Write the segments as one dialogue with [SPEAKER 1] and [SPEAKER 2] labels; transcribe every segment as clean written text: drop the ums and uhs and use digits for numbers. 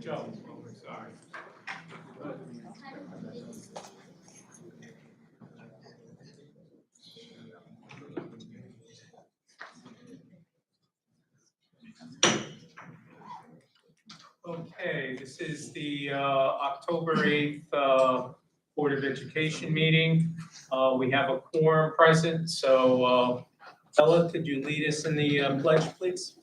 [SPEAKER 1] Joe, sorry. Okay, this is the October 8th Board of Education meeting. We have a quorum present, so Ella, could you lead us in the pledge, please?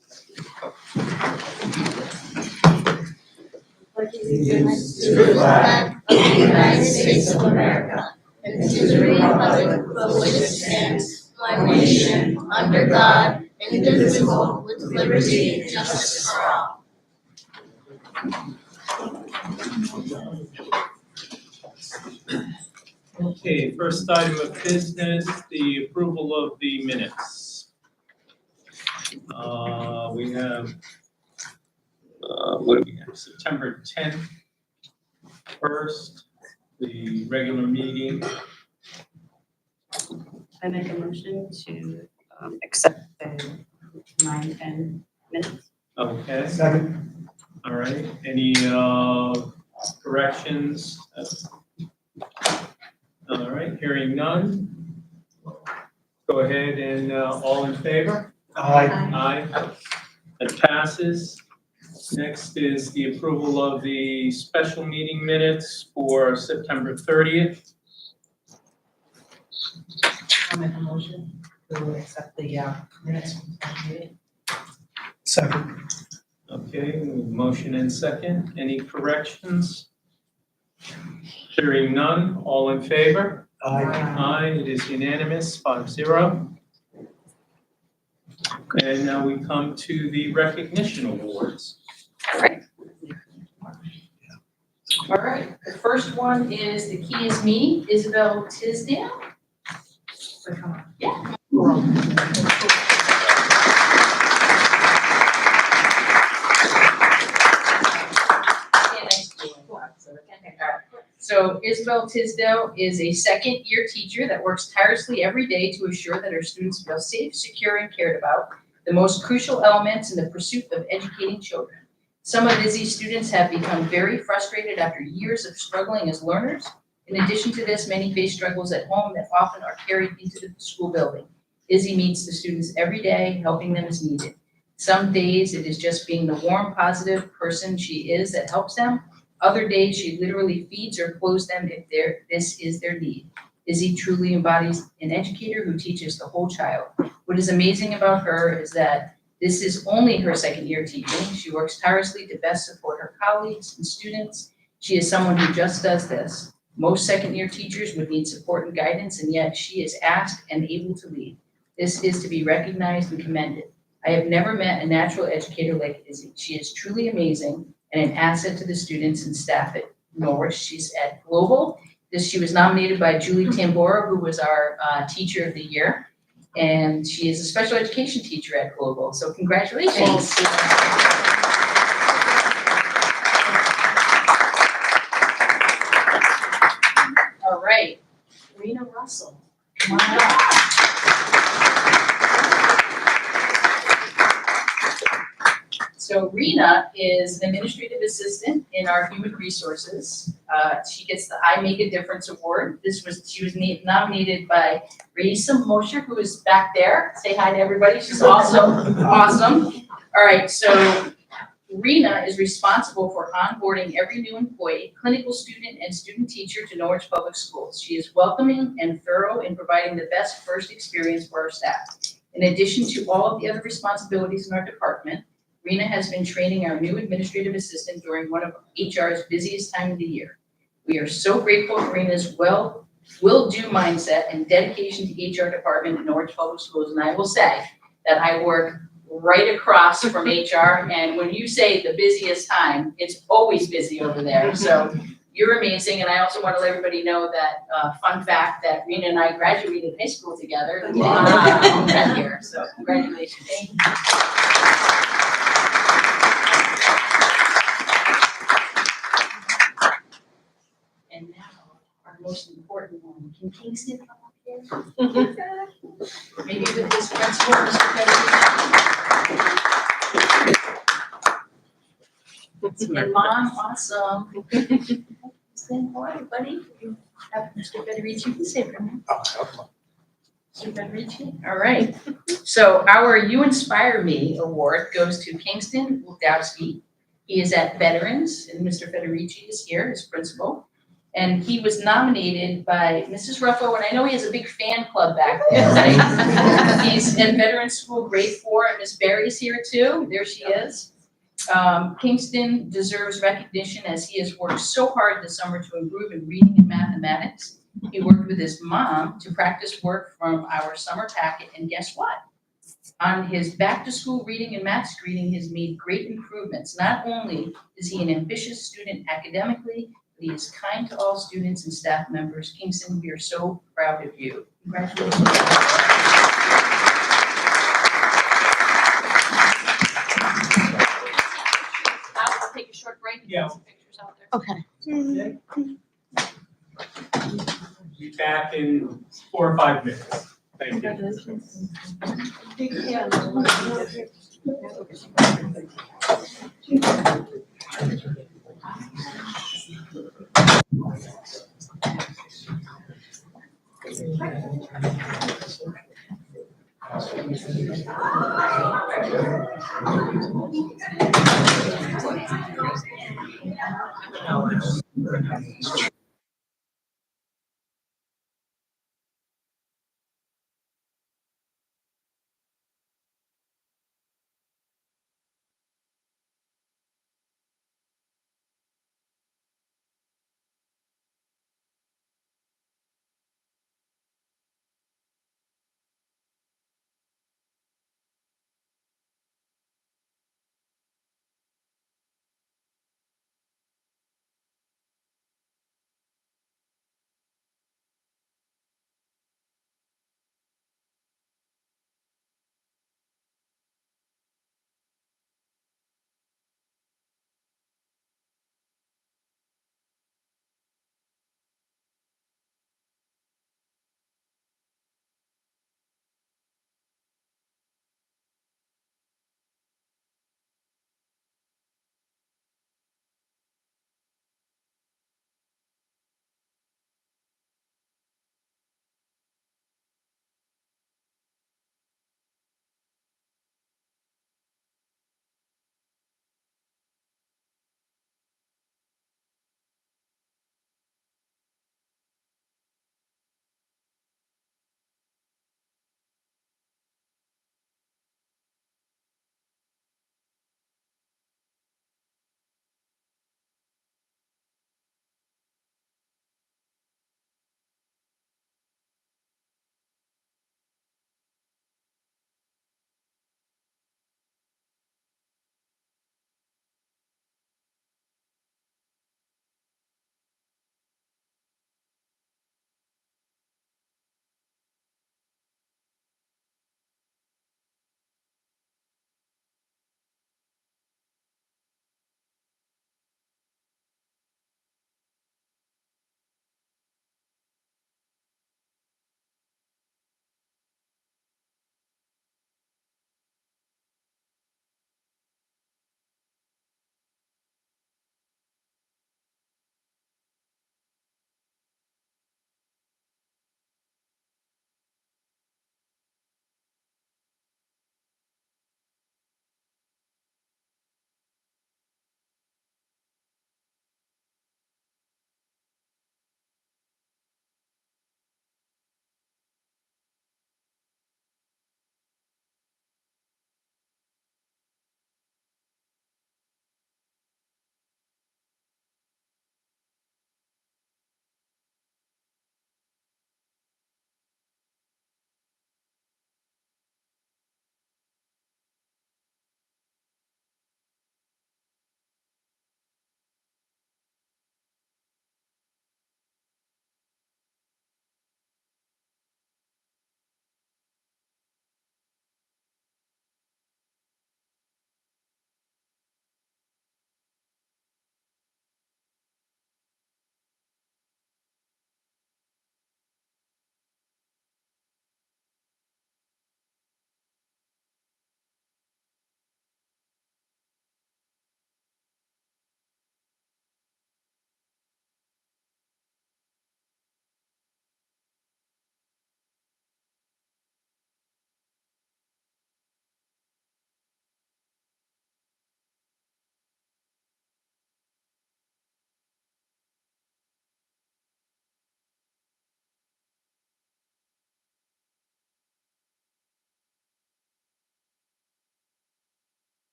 [SPEAKER 2] Allegiance to the flag of the United States of America and to the republic for which it stands, one nation, under God, indivisible, with liberty and justice for all.
[SPEAKER 1] Okay, first item of business, the approval of the minutes. We have, what do we have, September 10th, first, the regular meeting.
[SPEAKER 3] I make a motion to accept the 9-10 minutes.
[SPEAKER 1] Okay,
[SPEAKER 4] Second.
[SPEAKER 1] all right, any corrections? All right, hearing none. Go ahead and all in favor?
[SPEAKER 4] Aye.
[SPEAKER 1] Aye. It passes. Next is the approval of the special meeting minutes for September 30th.
[SPEAKER 3] I'll make a motion to accept the minutes from the meeting.
[SPEAKER 4] Second.
[SPEAKER 1] Okay, motion and second. Any corrections? Hearing none, all in favor?
[SPEAKER 4] Aye.
[SPEAKER 1] Aye, it is unanimous, 5-0. And now we come to the recognition awards.
[SPEAKER 5] All right, the first one is The Key Is Me, Isabel Tisdale. So come on. Yeah. So Isabel Tisdale is a second-year teacher that works tirelessly every day to assure that her students feel safe, secure, and cared about, the most crucial elements in the pursuit of educating children. Some of Izzy's students have become very frustrated after years of struggling as learners. In addition to this, many face struggles at home that often are carried into the school building. Izzy meets the students every day, helping them as needed. Some days it is just being the warm, positive person she is that helps them. Other days she literally feeds or clothes them if this is their need. Izzy truly embodies an educator who teaches the whole child. What is amazing about her is that this is only her second year teaching. She works tirelessly to best support her colleagues and students. She is someone who just does this. Most second-year teachers would need support and guidance, and yet she is asked and able to lead. This is to be recognized and commended. I have never met a natural educator like Izzy. She is truly amazing and an asset to the students and staff at Norwich. She's at Global. She was nominated by Julie Tambora, who was our Teacher of the Year, and she is a special education teacher at Global. So congratulations. All right, Rena Russell, come on up. So Rena is an administrative assistant in our human resources. She gets the I Make a Difference Award. She was nominated by Raisa Mosher, who is back there. Say hi to everybody. She's also awesome. All right, so Rena is responsible for onboarding every new employee, clinical student, and student teacher to Norwich Public Schools. She is welcoming and thorough in providing the best first experience for our staff. In addition to all of the other responsibilities in our department, Rena has been training our new administrative assistant during one of HR's busiest time of the year. We are so grateful for Rena's will-do mindset and dedication to the HR department in Norwich Public Schools. And I will say that I work right across from HR, and when you say the busiest time, it's always busy over there. So you're amazing, and I also want to let everybody know that fun fact that Rena and I graduated high school together. Here, so congratulations. And now our most important one. Can Kingston come up here? Maybe with this principal, Mr. President. And Mom, awesome. Then, all right, buddy. Have Mr. Federici say for me. Mr. Federici, all right. So our You Inspire Me award goes to Kingston Wildowski. He is at Veterans, and Mr. Federici is here, his principal. And he was nominated by Mrs. Ruffo, and I know he has a big fan club back there, right? He's in Veterans School, grade 4, and Miss Berry's here too. There she is. Kingston deserves recognition as he has worked so hard this summer to improve in reading and mathematics. He worked with his mom to practice work from our summer packet, and guess what? On his back-to-school reading and math screening, he has made great improvements. Not only is he an ambitious student academically, but he is kind to all students and staff members. Kingston, we are so proud of you. Congratulations. I'll take a short break and
[SPEAKER 1] Yeah.
[SPEAKER 5] get some pictures out there.
[SPEAKER 2] Okay.
[SPEAKER 1] Be back in 4 or 5 minutes. Thank you.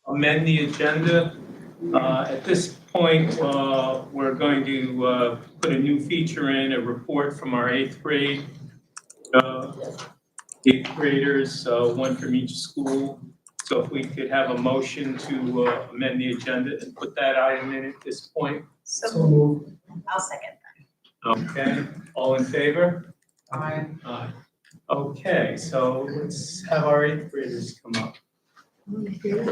[SPEAKER 1] amend the agenda. At this point, we're going to put a new feature in, a report from our eighth grade, eighth graders, one from each school. So if we could have a motion to amend the agenda and put that item in at this point.
[SPEAKER 4] So moved.
[SPEAKER 3] I'll second.
[SPEAKER 1] Okay, all in favor?
[SPEAKER 3] Aye.
[SPEAKER 1] Aye. Okay, so let's have our eighth graders come up. You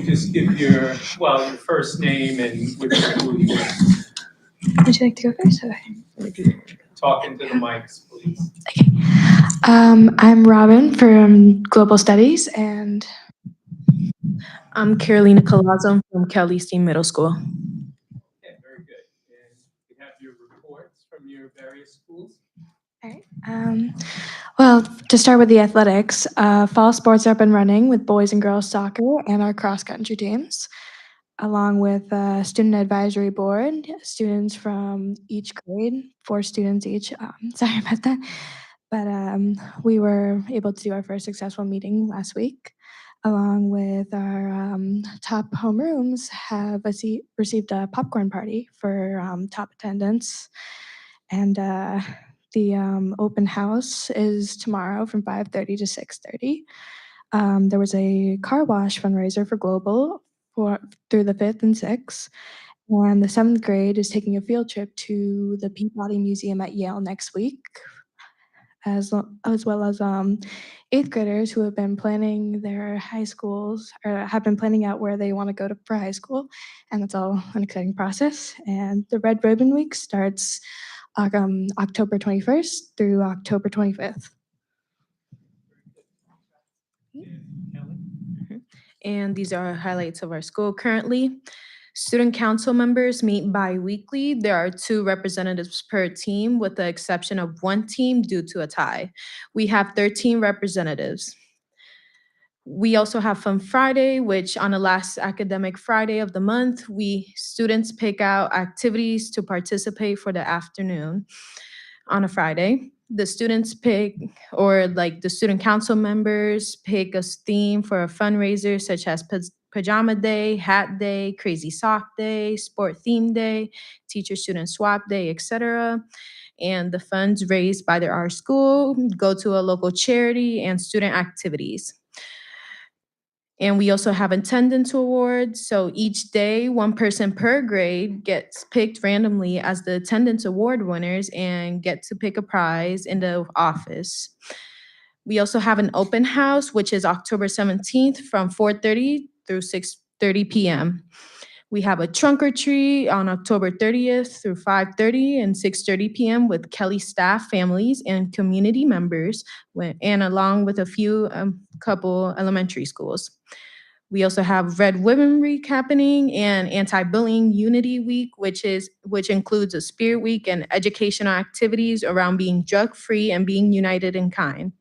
[SPEAKER 1] just give your first name and which school you are.
[SPEAKER 6] Would you like to go first?
[SPEAKER 1] Talking to the mics, please.
[SPEAKER 6] I'm Robin from Global Studies, and
[SPEAKER 7] I'm Carolina Colazzo from Cal Easton Middle School.
[SPEAKER 1] Okay, very good. And you have your reports from your various schools?
[SPEAKER 6] well, to start with the athletics, fall sports are up and running with boys and girls soccer and our cross-country teams, along with student advisory board, students from each grade, 4 students each. Sorry about that. But we were able to do our first successful meeting last week, along with our top homerooms have received a popcorn party for top attendance. And the open house is tomorrow from 5:30 to 6:30. There was a car wash fundraiser for Global through the 5th and 6th. And the 7th grade is taking a field trip to the Peabody Museum at Yale next week, as well as 8th graders who have been planning their high schools, or have been planning out where they want to go to for high school, and it's all an exciting process. And the Red Ribbon Week starts October 21st through October 25th.
[SPEAKER 7] And these are highlights of our school currently. Student council members meet bi-weekly. There are 2 representatives per team, with the exception of 1 team due to a tie. We have 13 representatives. We also have Fun Friday, which on the last academic Friday of the month, students pick out activities to participate for the afternoon on a Friday. The students pick, or like the student council members pick a theme for a fundraiser, such as Pajama Day, Hat Day, Crazy Sock Day, Sport Theme Day, Teacher Student Swap Day, etc. And the funds raised by our school go to a local charity and student activities. And we also have attendance awards. So each day, 1 person per grade gets picked randomly as the attendance award winners and get to pick a prize in the office. We also have an open house, which is October 17th from 4:30 through 6:30 p.m. We have a trunk or treat on October 30th through 5:30 and 6:30 p.m. with Kelly staff, families, and community members, and along with a few couple elementary schools. We also have Red Ribbon Week happening and Anti-Bullying Unity Week, which includes a Spirit Week and educational activities around being drug-free and being united in kind.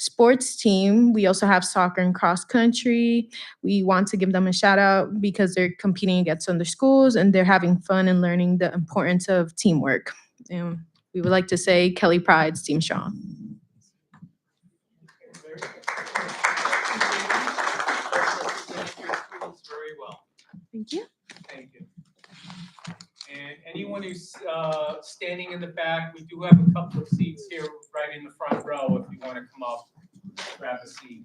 [SPEAKER 7] Sports team, we also have soccer and cross country. We want to give them a shout out because they're competing against other schools and they're having fun and learning the importance of teamwork. And we would like to say Kelly Pride's Team Strong.
[SPEAKER 1] Very well.
[SPEAKER 6] Thank you.
[SPEAKER 1] Thank you. And anyone who's standing in the back, we do have a couple of seats here right in the front row if you want to come up, grab a seat.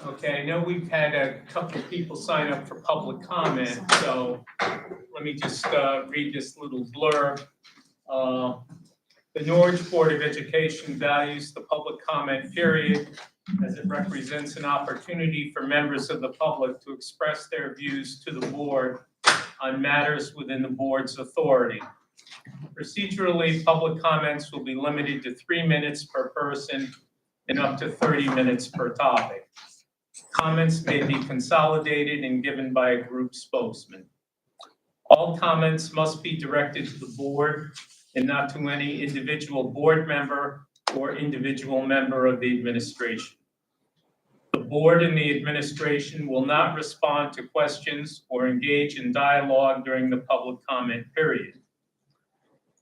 [SPEAKER 1] Okay, I know we've had a couple of people sign up for public comment, so let me just read this little blurb. The Norwich Board of Education values the public comment period as it represents an opportunity for members of the public to express their views to the board on matters within the board's authority. Procedurally, public comments will be limited to 3 minutes per person and up to 30 minutes per topic. Comments may be consolidated and given by a group spokesman. All comments must be directed to the board and not to any individual board member or individual member of the administration. The board and the administration will not respond to questions or engage in dialogue during the public comment period.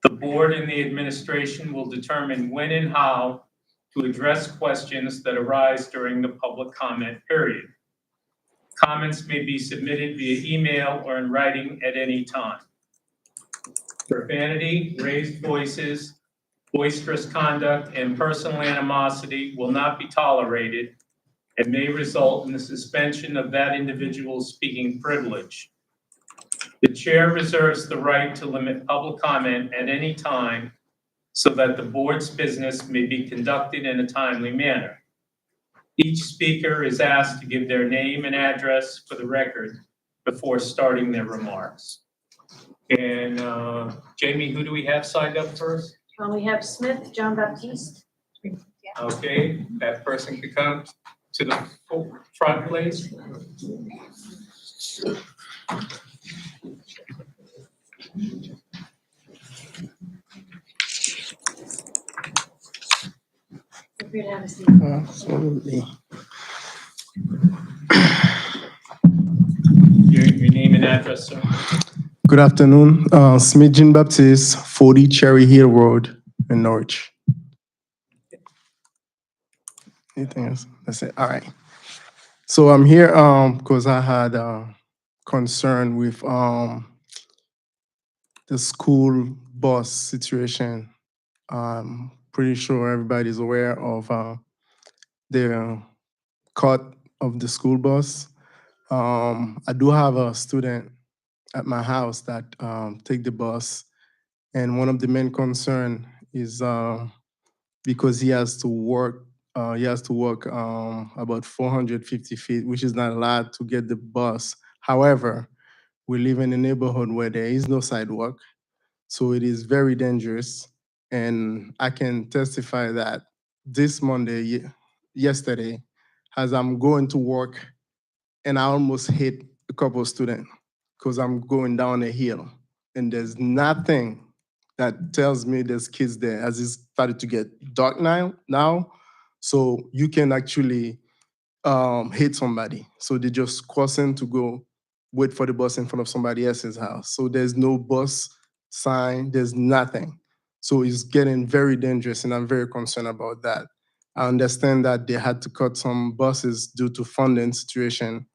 [SPEAKER 1] The board and the administration will determine when and how to address questions that arise during the public comment period. Comments may be submitted via email or in writing at any time. Profanity, raised voices, boisterous conduct, and personal animosity will not be tolerated and may result in the suspension of that individual's speaking privilege. The chair reserves the right to limit public comment at any time so that the board's business may be conducted in a timely manner. Each speaker is asked to give their name and address for the record before starting their remarks. And Jamie, who do we have signed up first?
[SPEAKER 2] We have Smith, John Baptiste.
[SPEAKER 1] Okay, that person could come to the front, please.
[SPEAKER 2] Feel free to have a seat.
[SPEAKER 4] Absolutely.
[SPEAKER 1] Your name and address, sir.
[SPEAKER 4] Good afternoon. Smith Jean Baptiste, 40 Cherry Hill Road in Norwich. Anything else? That's it. All right. So I'm here because I had a concern with the school bus situation. I'm pretty sure everybody's aware of the cut of the school bus. I do have a student at my house that take the bus, and one of the main concern is because he has to walk about 450 feet, which is not a lot to get the bus. However, we live in a neighborhood where there is no sidewalk, so it is very dangerous. And I can testify that this Monday, yesterday, as I'm going to work, and I almost hit a couple of students because I'm going down a hill, and there's nothing that tells me there's kids there, as it's started to get dark now, so you can actually hit somebody. So they just crossing to go wait for the bus in front of somebody else's house. So there's no bus sign, there's nothing. So it's getting very dangerous, and I'm very concerned about that. I understand that they had to cut some buses due to funding situation,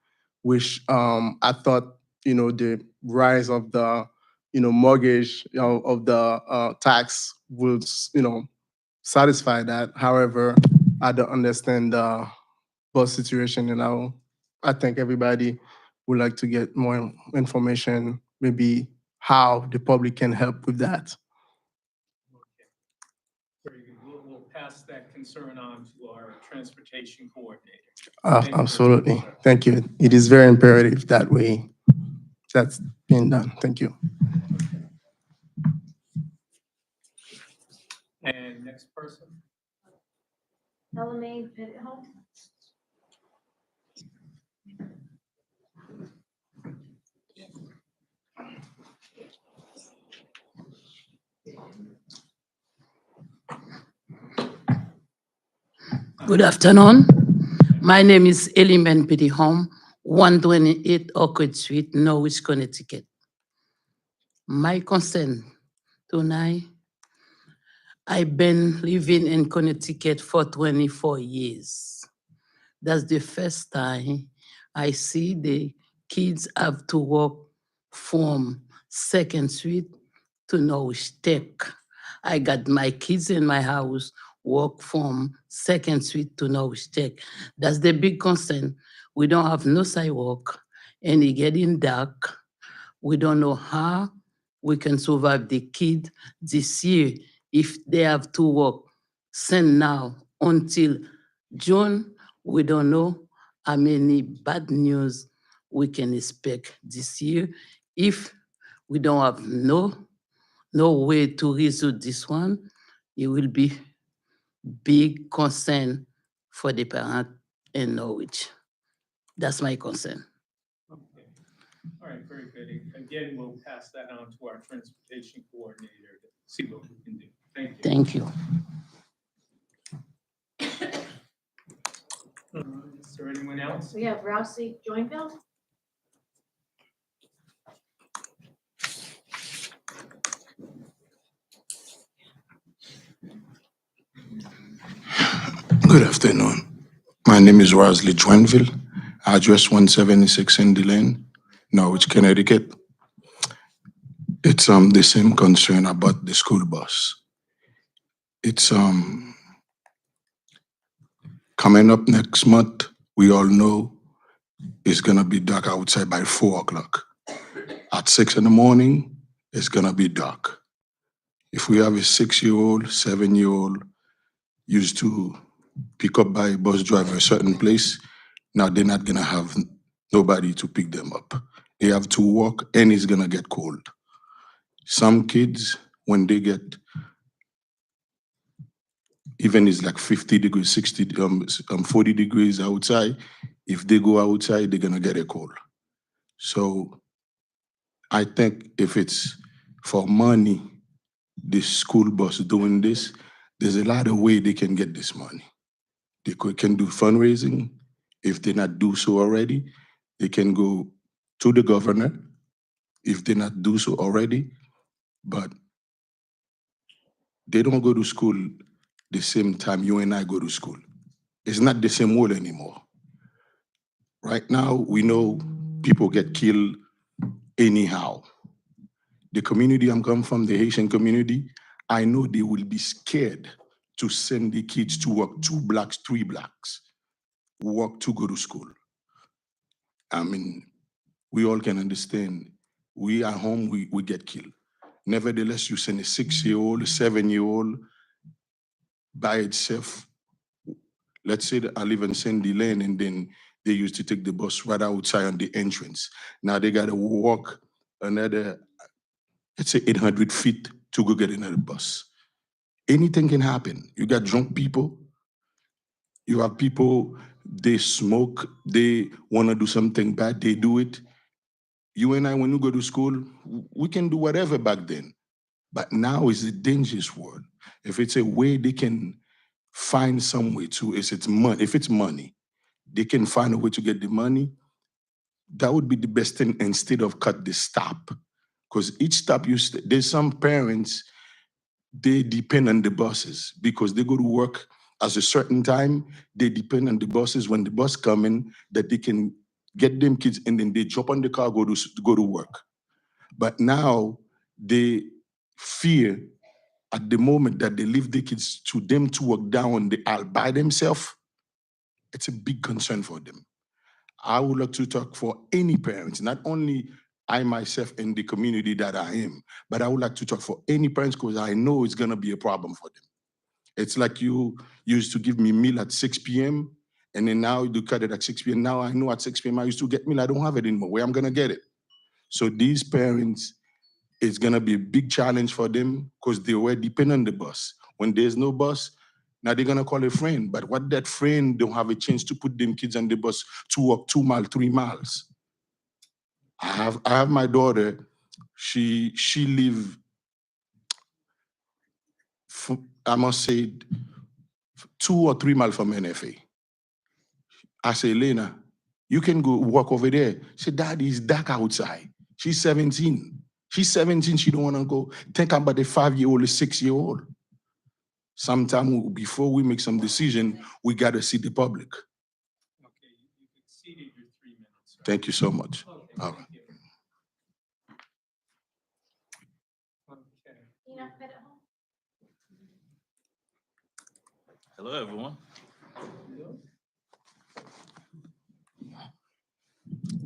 [SPEAKER 4] which I thought, the rise of the, mortgage, of the tax would, satisfy that. However, I don't understand the bus situation, and I think everybody would like to get more information, maybe how the public can help with that.
[SPEAKER 1] Very good. We'll pass that concern on to our transportation coordinator. Thank you.
[SPEAKER 4] Absolutely. Thank you. It is very imperative that that's being done. Thank you.
[SPEAKER 1] And next person?
[SPEAKER 2] Ella Pitthope.
[SPEAKER 8] Good afternoon. My name is Elimen Pitthope, 128 Orchid Street, Norwich, Connecticut. My concern tonight, I've been living in Connecticut for 24 years. That's the first time I see the kids have to walk from 2nd Street to Norwich Tech. I got my kids in my house, walk from 2nd Street to Norwich Tech. That's the big concern. We don't have no sidewalk, and it's getting dark. We don't know how we can survive the kid this year if they have to walk since now until June. We don't know how many bad news we can expect this year if we don't have no way to resolve this one. It will be big concern for the parent in Norwich. That's my concern.
[SPEAKER 1] Okay. All right, very good. Again, we'll pass that on to our transportation coordinator to see what we can do. Thank you.
[SPEAKER 8] Thank you.
[SPEAKER 1] Is there anyone else?
[SPEAKER 2] We have Rossi Joinville.
[SPEAKER 9] Good afternoon. My name is Rosley Joinville, address 176 Sandy Lane, Norwich, Connecticut. It's the same concern about the school bus. It's coming up next month. We all know it's gonna be dark outside by 4 o'clock. At 6 in the morning, it's gonna be dark. If we have a 6-year-old, 7-year-old used to pick up by a bus driver a certain place, now they're not gonna have nobody to pick them up. They have to walk and it's gonna get cold. Some kids, when they get, even it's like 50 degrees, 40 degrees outside, if they go outside, they're gonna get a cold. So I think if it's for money, the school bus doing this, there's a lot of way they can get this money. They can do fundraising. If they not do so already, they can go to the governor if they not do so already, but they don't go to school the same time you and I go to school. It's not the same world anymore. Right now, we know people get killed anyhow. The community I'm coming from, the Haitian community, I know they will be scared to send the kids to walk 2 blocks, 3 blocks, walk to go to school. I mean, we all can understand. We at home, we get killed. Nevertheless, you send a 6-year-old, a 7-year-old by itself. Let's say that I live in Sandy Lane and then they used to take the bus right outside on the entrance. Now they gotta walk another, let's say 800 feet to go get another bus. Anything can happen. You got drunk people, you have people, they smoke, they wanna do something bad, they do it. You and I, when you go to school, we can do whatever back then. But now is a dangerous world. If it's a way they can find some way to, if it's money, they can find a way to get the money, that would be the best thing instead of cut the stop. Because each stop, there's some parents, they depend on the buses because they go to work at a certain time, they depend on the buses when the bus come in, that they can get them kids and then they jump on the car, go to work. But now they fear at the moment that they leave the kids to them to walk down the aisle by themselves. It's a big concern for them. I would like to talk for any parents, not only I myself in the community that I am, but I would like to talk for any parents because I know it's gonna be a problem for them. It's like you used to give me meal at 6 p.m. and then now you cut it at 6 p.m. Now I know at 6 p.m. I used to get meal, I don't have it anymore. Where I'm gonna get it? So these parents, it's gonna be a big challenge for them because they were dependent on the bus. When there's no bus, now they're gonna call a friend, but what that friend don't have a chance to put them kids on the bus to walk 2 miles, 3 miles. I have my daughter, she live, I must say, 2 or 3 miles from NFA. I say, Elena, you can go walk over there. She said, Daddy, it's dark outside. She's 17. She's 17, she don't wanna go. Think about a 5-year-old, a 6-year-old. Sometime before we make some decision, we gotta see the public.
[SPEAKER 1] Okay, you exceeded your 3 minutes. Sir.
[SPEAKER 9] Thank you so much.
[SPEAKER 1] Okay,
[SPEAKER 9] All
[SPEAKER 1] thank
[SPEAKER 9] right.
[SPEAKER 1] you. Okay.
[SPEAKER 10] Hello, everyone.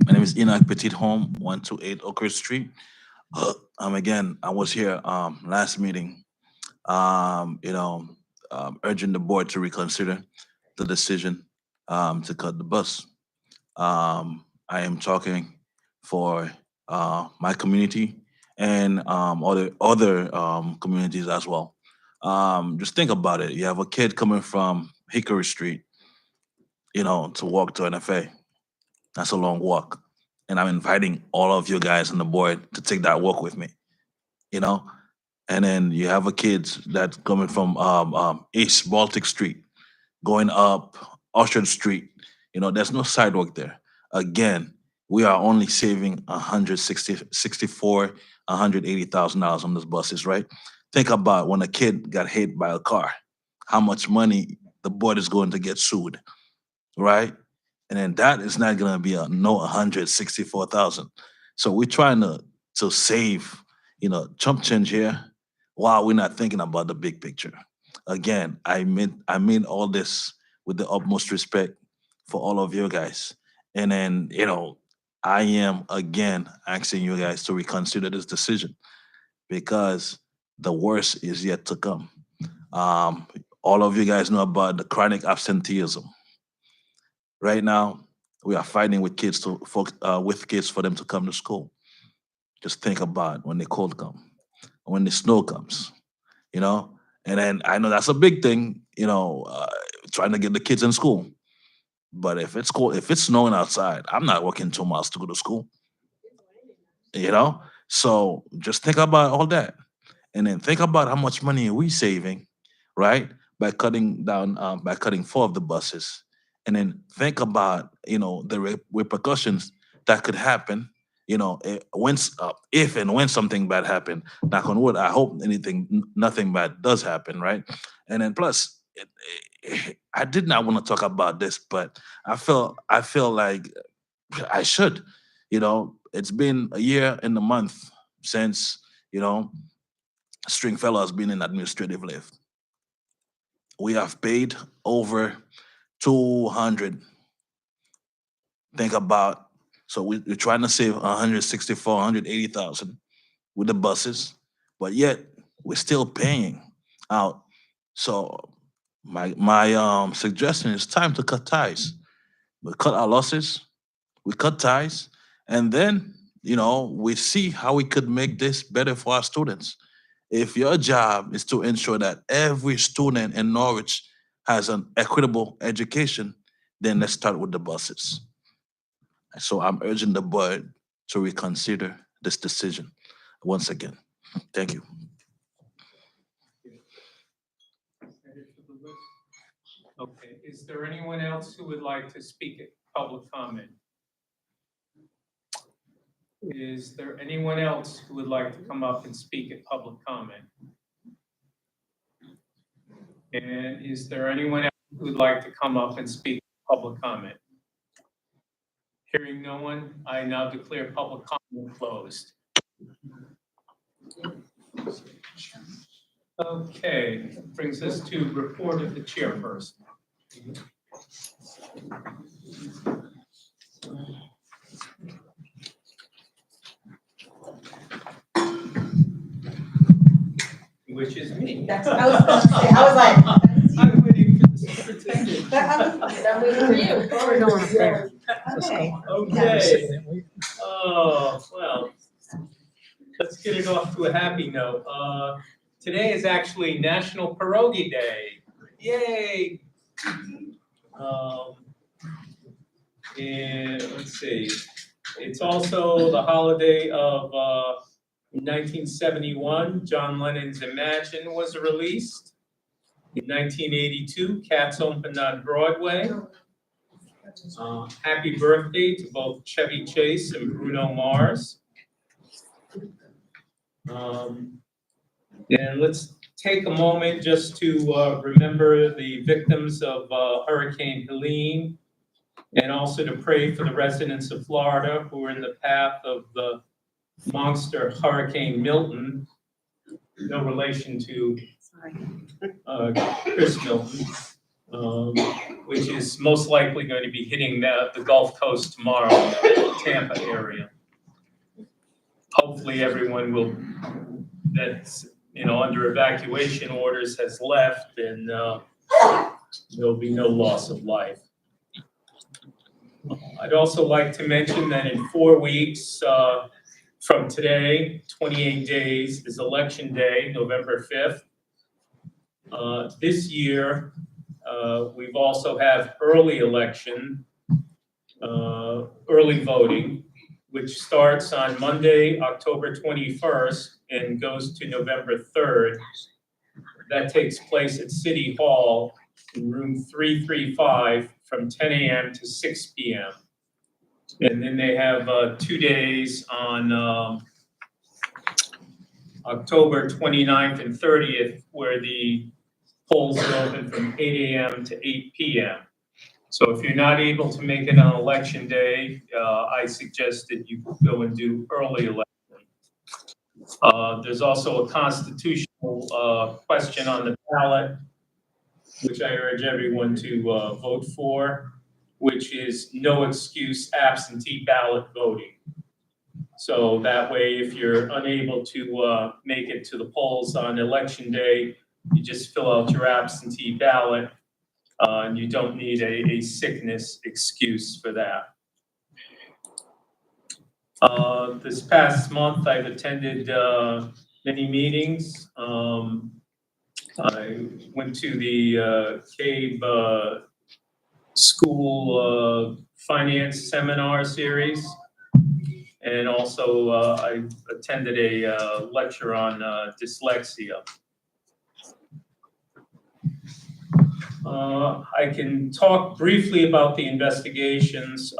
[SPEAKER 10] My name is Enoch Petit Home, 128 Oak Street. Again, I was here last meeting, urging the board to reconsider the decision to cut the bus. I am talking for my community and other communities as well. Just think about it. You have a kid coming from Hickory Street, to walk to NFA. That's a long walk. And I'm inviting all of you guys on the board to take that walk with me, And then you have a kid that's coming from East Baltic Street, going up Orchard Street, there's no sidewalk there. Again, we are only saving $180,000 on those buses, right? Think about when a kid got hit by a car, how much money the board is going to get sued, right? And then that is not gonna be no 164,000. So we're trying to save, chump change here while we're not thinking about the big picture. Again, I mean all this with the utmost respect for all of you guys. And then, I am again asking you guys to reconsider this decision because the worst is yet to come. All of you guys know about the chronic absenteeism. Right now, we are fighting with kids for them to come to school. Just think about when the cold come, when the snow comes, And then I know that's a big thing, trying to get the kids in school. But if it's cold, if it's snowing outside, I'm not walking 2 miles to go to school. So just think about all that, and then think about how much money are we saving, right? By cutting 4 of the buses, and then think about the repercussions that could happen. If and when something bad happen, knock on wood. I hope nothing bad does happen, right? And then plus, I did not want to talk about this, but I feel like I should. It's been a year and a month since Stringfellow has been in administrative leave. We have paid over 200. Think about, so we're trying to save 164, 180,000 with the buses, but yet we're still paying out. So my suggestion is time to cut ties. We cut our losses, we cut ties, and then we see how we could make this better for our students. If your job is to ensure that every student in Norwich has an equitable education, then let's start with the buses. So I'm urging the board to reconsider this decision once again. Thank you.
[SPEAKER 1] Okay, is there anyone else who would like to speak at public comment? Is there anyone else who would like to come up and speak at public comment? And is there anyone else who would like to come up and speak at public comment? Hearing no one, I now declare public comment closed. Okay, that brings us to report of the chairperson. Which is me.
[SPEAKER 2] That's what I was gonna say. I was like,
[SPEAKER 1] I'm waiting for the superintendent.
[SPEAKER 2] I'm waiting for you.
[SPEAKER 3] We're going up there.
[SPEAKER 2] Okay.
[SPEAKER 1] Okay. Oh, well, let's get it off to a happy note. Today is actually National Pierogi Day. Yay! And let's see, it's also the holiday of 1971, John Lennon's Imagine was released. In 1982, Cats opened on Broadway. Happy birthday to both Chevy Chase and Bruno Mars. And let's take a moment just to remember the victims of Hurricane Helene, and also to pray for the residents of Florida who are in the path of the monster Hurricane Milton. No relation to Chris Milton, which is most likely going to be hitting the Gulf Coast tomorrow, Tampa area. Hopefully everyone that's under evacuation orders has left, and there'll be no loss of life. I'd also like to mention that in 4 weeks from today, 28 days, is Election Day, November 5th. This year, we've also have early election, early voting, which starts on Monday, October 21st, and goes to November 3rd. That takes place at City Hall in room 335, from 10 a.m. to 6 p.m. And then they have 2 days on October 29th and 30th, where the polls are open from 8 a.m. to 8 p.m. So if you're not able to make it on election day, I suggest that you go and do early election. There's also a constitutional question on the ballot, which I urge everyone to vote for, which is no excuse absentee ballot voting. So that way, if you're unable to make it to the polls on election day, you just fill out your absentee ballot, and you don't need a sickness excuse for that. This past month, I've attended many meetings. I went to the CABE school finance seminar series. And also, I attended a lecture on dyslexia. I can talk briefly about the investigations.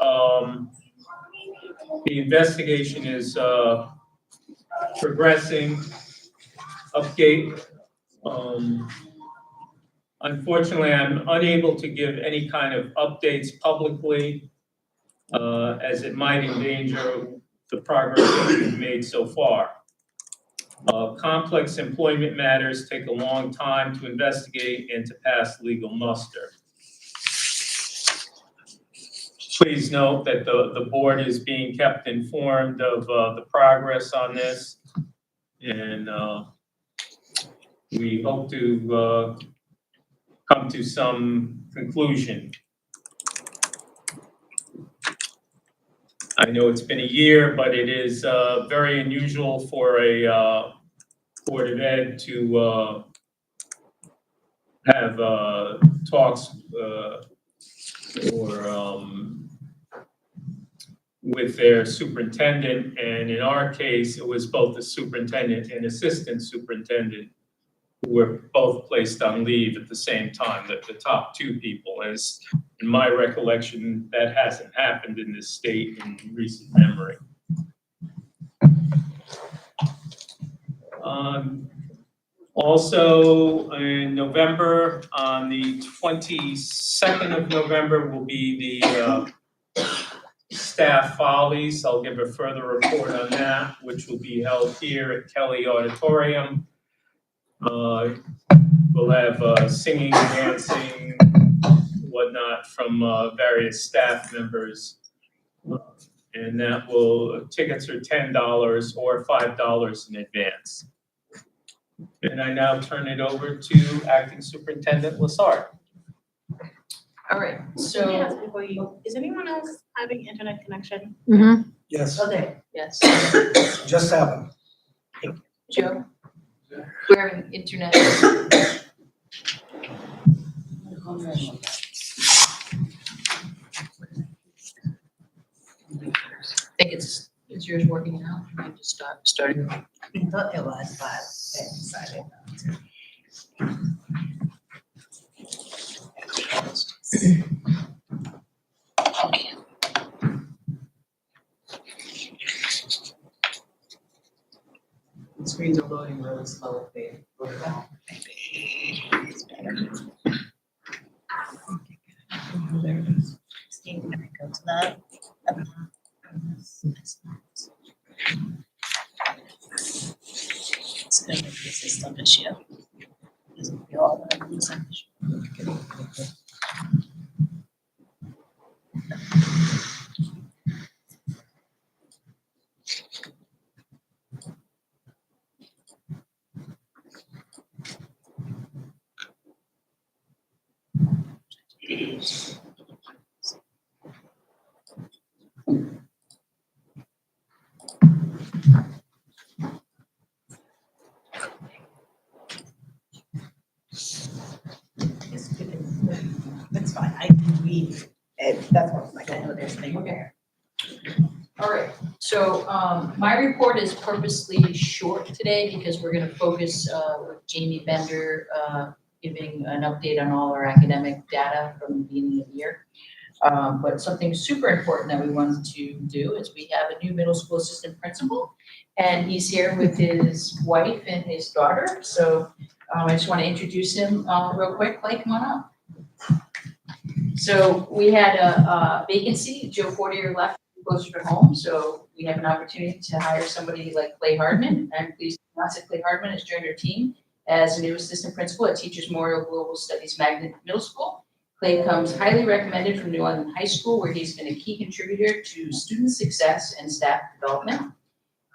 [SPEAKER 1] The investigation is progressing. Update. Unfortunately, I'm unable to give any kind of updates publicly, as it might endanger the progress that we've made so far. Complex employment matters take a long time to investigate and to pass legal muster. Please note that the board is being kept informed of the progress on this, and we hope to come to some conclusion. I know it's been a year, but it is very unusual for a Board of Ed to have talks with their superintendent, and in our case, it was both the superintendent and assistant superintendent who were both placed on leave at the same time, the top two people. As in my recollection, that hasn't happened in this state in recent memory. Also in November, on the 22nd of November will be the staff follies. I'll give a further report on that, which will be held here at Kelly Auditorium. We'll have singing, dancing, whatnot from various staff members. And that tickets are $10 or $5 in advance. And I now turn it over to Acting Superintendent Lassard.
[SPEAKER 5] All right, so,
[SPEAKER 2] Is anyone else having internet connection?
[SPEAKER 11] Yes,
[SPEAKER 5] okay, yes,
[SPEAKER 11] just happened.
[SPEAKER 5] Joe? We're having internet. I think is yours working now? I just started.
[SPEAKER 2] I thought it was, but I decided not to.
[SPEAKER 12] The screens are loading really slow. They go down.
[SPEAKER 2] It's better. There it is. Steve, can I go to that? It's gonna be a system issue. Doesn't feel all that in the issue. That's fine, I can read it, that's what, like, I know there's a thing there.
[SPEAKER 5] All right, so my report is purposely short today because we're gonna focus with Jamie Bender giving an update on all our academic data from the beginning of the year. But something super important that we wanted to do is we have a new middle school assistant principal, and he's here with his wife and his daughter. So I just want to introduce him real quick. Clay, come on up. So we had a vacancy. Joe Fortier left closer to home, so we have an opportunity to hire somebody like Clay Hardman. I'm pleased to announce that Clay Hardman has joined our team as a new assistant principal at Teachers Memorial Global Studies Magnet Middle School. Clay comes highly recommended from New London High School, where he's been a key contributor to student success and staff development.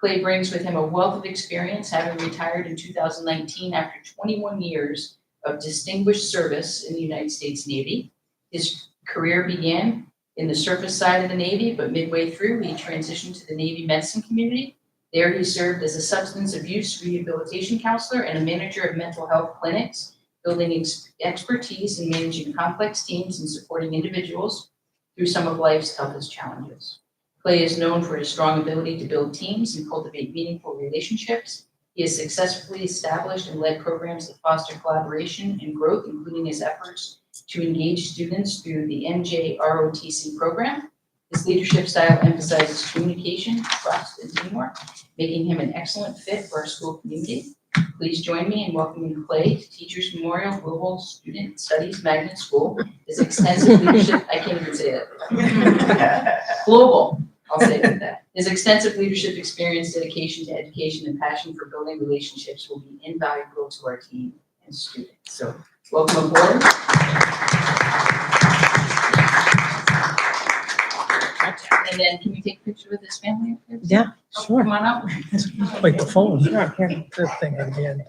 [SPEAKER 5] Clay brings with him a wealth of experience, having retired in 2019 after 21 years of distinguished service in the United States Navy. His career began in the surface side of the Navy, but midway through, he transitioned to the Navy medicine community. There, he served as a substance abuse rehabilitation counselor and a manager of mental health clinics, building expertise in managing complex teams and supporting individuals through some of life's toughest challenges. Clay is known for his strong ability to build teams and cultivate meaningful relationships. He has successfully established and led programs that foster collaboration and growth, including his efforts to engage students through the NJROTC program. His leadership style emphasizes communication, trust, and teamwork, making him an excellent fit for our school community. Please join me in welcoming Clay to Teachers Memorial Global Student Studies Magnet School. His extensive leadership, I can't even say that. Global, I'll say it like that. His extensive leadership experience, dedication to education, and passion for building relationships will be invaluable to our team and students. So welcome aboard. And then can you take a picture with his family?
[SPEAKER 12] Yeah, sure.
[SPEAKER 5] Come on up.
[SPEAKER 11] Like the phone.
[SPEAKER 12] Sure, here.
[SPEAKER 11] This thing at the end.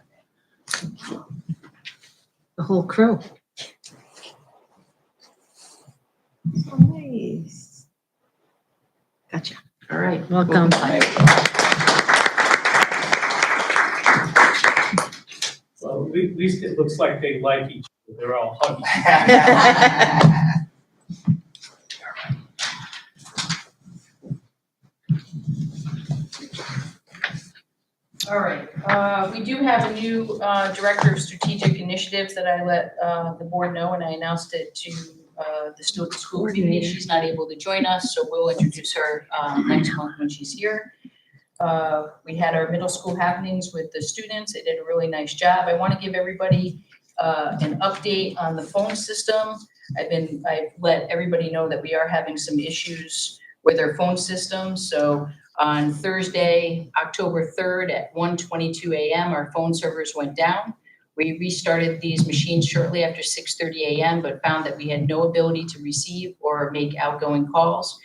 [SPEAKER 12] The whole crew. Nice. Gotcha.
[SPEAKER 5] All right.
[SPEAKER 12] Welcome.
[SPEAKER 1] Well, at least it looks like they like each other. They're all hugging.
[SPEAKER 5] All right, we do have a new Director of Strategic Initiatives that I let the board know, and I announced it to the school committee. She's not able to join us, so we'll introduce her next month when she's here. We had our middle school happenings with the students. They did a really nice job. I want to give everybody an update on the phone system. I've let everybody know that we are having some issues with our phone system. So on Thursday, October 3rd at 1:22 a.m., our phone servers went down. We restarted these machines shortly after 6:30 a.m., but found that we had no ability to receive or make outgoing calls.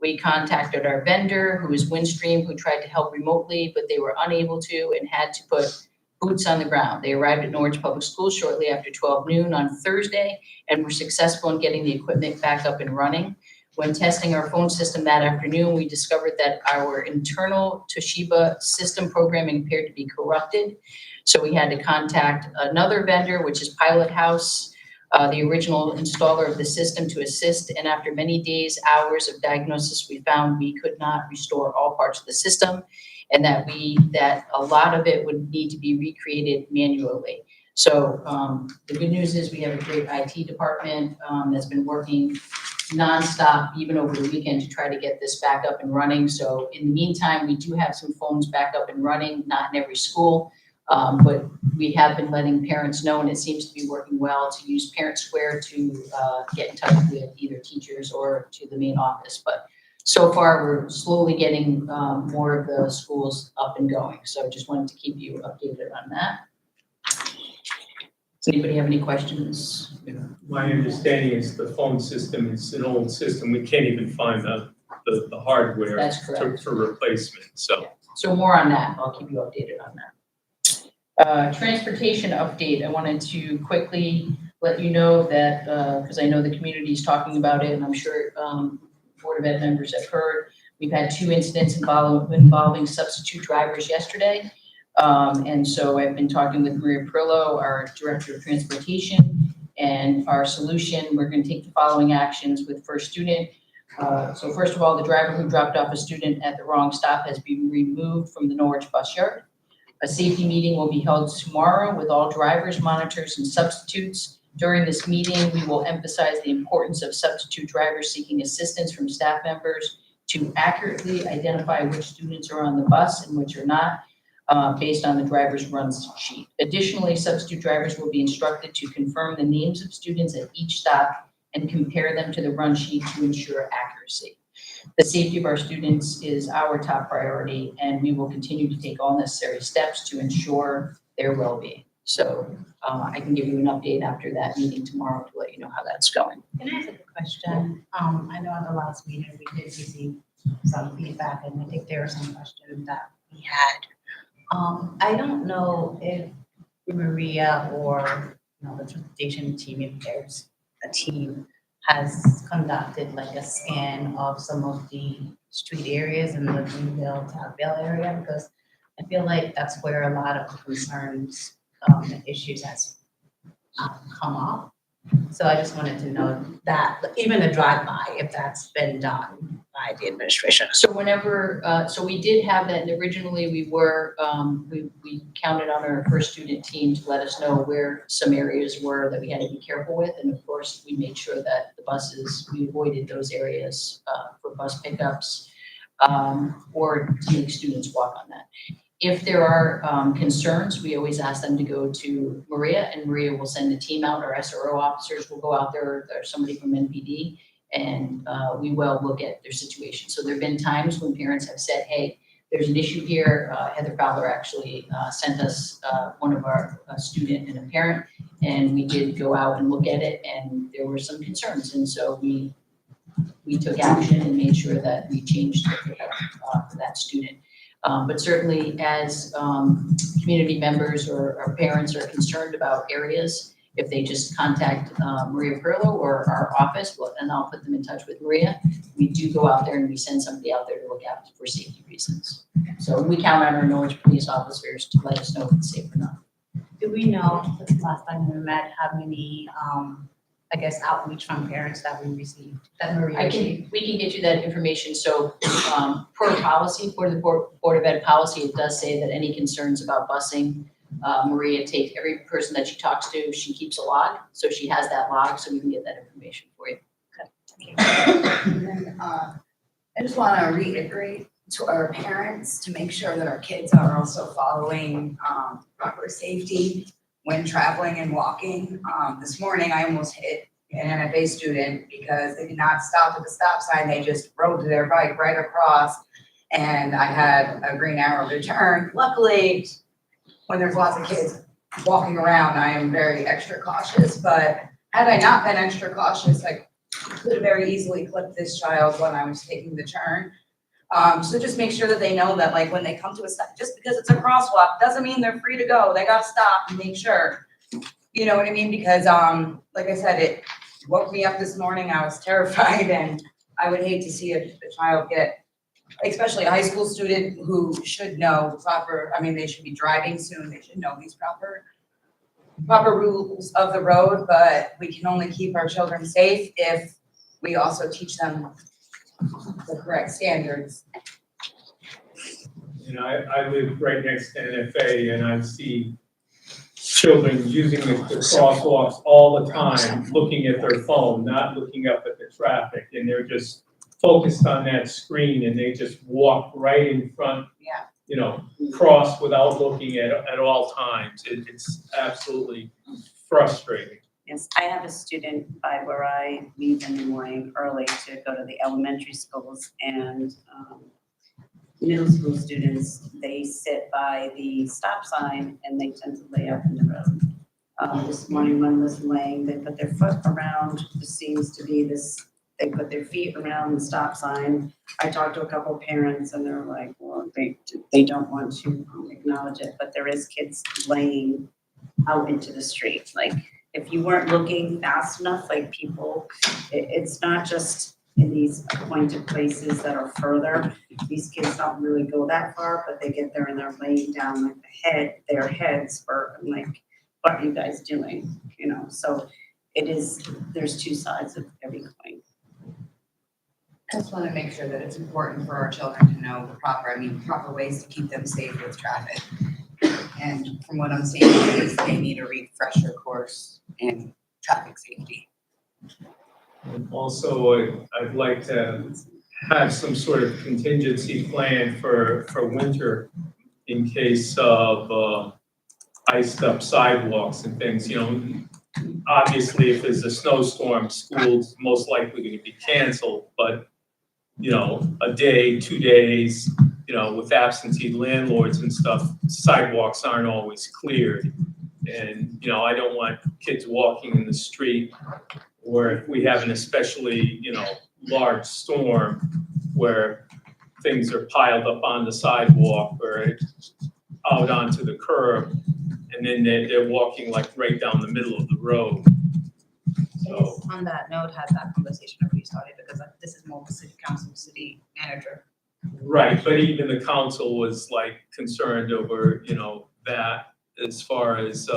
[SPEAKER 5] We contacted our vendor, who is Windstream, who tried to help remotely, but they were unable to and had to put boots on the ground. They arrived at Norwich Public Schools shortly after 12 noon on Thursday and were successful in getting the equipment back up and running. When testing our phone system that afternoon, we discovered that our internal Toshiba system programming appeared to be corrupted. So we had to contact another vendor, which is Pilot House, the original installer of the system, to assist. And after many days, hours of diagnosis, we found we could not restore all parts of the system, and that a lot of it would need to be recreated manually. So the good news is we have a great IT department that's been working nonstop, even over the weekend, to try to get this back up and running. So in the meantime, we do have some phones back up and running, not in every school, but we have been letting parents know, and it seems to be working well, to use Parent Square to get in touch with either teachers or to the main office. But so far, we're slowly getting more of the schools up and going. So just wanted to keep you updated on that. Does anybody have any questions?
[SPEAKER 1] My understanding is the phone system is an old system. We can't even find the hardware
[SPEAKER 5] That's correct.
[SPEAKER 1] for replacement, so.
[SPEAKER 5] So more on that. I'll keep you updated on that. Transportation update. I wanted to quickly let you know that, because I know the community is talking about it, and I'm sure Board of Ed members have heard, we've had 2 incidents involving substitute drivers yesterday. And so I've been talking with Maria Perillo, our Director of Transportation, and our solution, we're going to take the following actions with first student. So first of all, the driver who dropped off a student at the wrong stop has been removed from the Norwich bus yard. A safety meeting will be held tomorrow with all drivers, monitors, and substitutes. During this meeting, we will emphasize the importance of substitute drivers seeking assistance from staff members to accurately identify which students are on the bus and which are not, based on the driver's run sheet. Additionally, substitute drivers will be instructed to confirm the names of students at each stop and compare them to the run sheet to ensure accuracy. The safety of our students is our top priority, and we will continue to take all necessary steps to ensure their well-being. So I can give you an update after that meeting tomorrow to let you know how that's going.
[SPEAKER 3] Can I ask a question? I know at the last meeting, we did receive some feedback, and I think there were some questions that we had. I don't know if Maria or, the transportation team, if there's a team, has conducted like a scan of some of the street areas in the Greenville, Tacville area, because I feel like that's where a lot of concerns and issues has come up. So I just wanted to know that, even a drive-by, if that's been done by the administration.
[SPEAKER 5] So whenever, so we did have that, and originally we were, we counted on our first student team to let us know where some areas were that we had to be careful with. And of course, we made sure that the buses, we avoided those areas for bus pickups or to make students walk on that. If there are concerns, we always ask them to go to Maria, and Maria will send a team out. Our SRO officers will go out there, or somebody from NPD, and we will look at their situation. So there have been times when parents have said, hey, there's an issue here. Heather Fowler actually sent us one of our student and a parent, and we did go out and look at it, and there were some concerns. And so we took action and made sure that we changed the pickup for that student. But certainly as community members or parents are concerned about areas, if they just contact Maria Perlo or our office, and I'll put them in touch with Maria, we do go out there and we send somebody out there to look at for safety reasons. So we count on our Norwich police officers to let us know if it's safe or not.
[SPEAKER 3] Do we know, this last time we met, how many, outreach from parents that we received, that Maria received?
[SPEAKER 5] We can get you that information. So per policy, for the Board of Ed policy, it does say that any concerns about busing, Maria takes every person that she talks to, she keeps a log. So she has that log, so we can get that information for you.
[SPEAKER 2] And then, I just want to reiterate to our parents to make sure that our kids are also following proper safety when traveling and walking. This morning, I almost hit an NFA student because they did not stop at the stop sign. They just rode their bike right across, and I had a green arrow to turn. Luckily, when there's lots of kids walking around, I am very extra cautious, but had I not been extra cautious, I could have very easily clipped this child when I was taking the turn. So just make sure that they know that, like, when they come to a stop, just because it's a crosswalk doesn't mean they're free to go. They gotta stop and make sure. You know what I mean? Because like I said, it woke me up this morning. I was terrified, and I would hate to see a child get, especially a high school student who should know proper, they should be driving soon. They should know these proper rules of the road, but we can only keep our children safe if we also teach them the correct standards.
[SPEAKER 1] You know, I live right next to NFA, and I see children using the crosswalks all the time, looking at their phone, not looking up at the traffic, and they're just focused on that screen, and they just walk right in front.
[SPEAKER 2] Yeah.
[SPEAKER 1] You know, cross without looking at all times. It's absolutely frustrating.
[SPEAKER 3] Yes, I have a student by where I leave in the morning early to go to the elementary schools, and middle school students, they sit by the stop sign and they tend to lay out in the road. This morning one was laying, they put their foot around, this seems to be this, they put their feet around the stop sign. I talked to a couple of parents and they're like, well, they don't want to acknowledge it, but there is kids laying out into the street. Like, if you weren't looking fast enough, like people, it's not just in these appointed places that are further. These kids don't really go that far, but they get there and they're laying down like their heads for, I'm like, what are you guys doing? You know, so there's two sides of every coin.
[SPEAKER 2] I just want to make sure that it's important for our children to know proper ways to keep them safe with traffic.
[SPEAKER 13] And from what I'm seeing, is they need a refresher course in traffic safety.
[SPEAKER 1] And also, I'd like to have some sort of contingency plan for winter in case of iced up sidewalks and things, you know. Obviously, if there's a snowstorm, school's most likely gonna be canceled, but, you know, a day, 2 days, you know, with absentee landlords and stuff, sidewalks aren't always cleared. And, you know, I don't want kids walking in the street, or if we have an especially, you know, large storm where things are piled up on the sidewalk or out onto the curb, and then they're walking like right down the middle of the road. So,
[SPEAKER 3] On that note, had that conversation already started because this is more of a city council, city manager.
[SPEAKER 1] right, but even the council was like concerned over, you know, that as far as,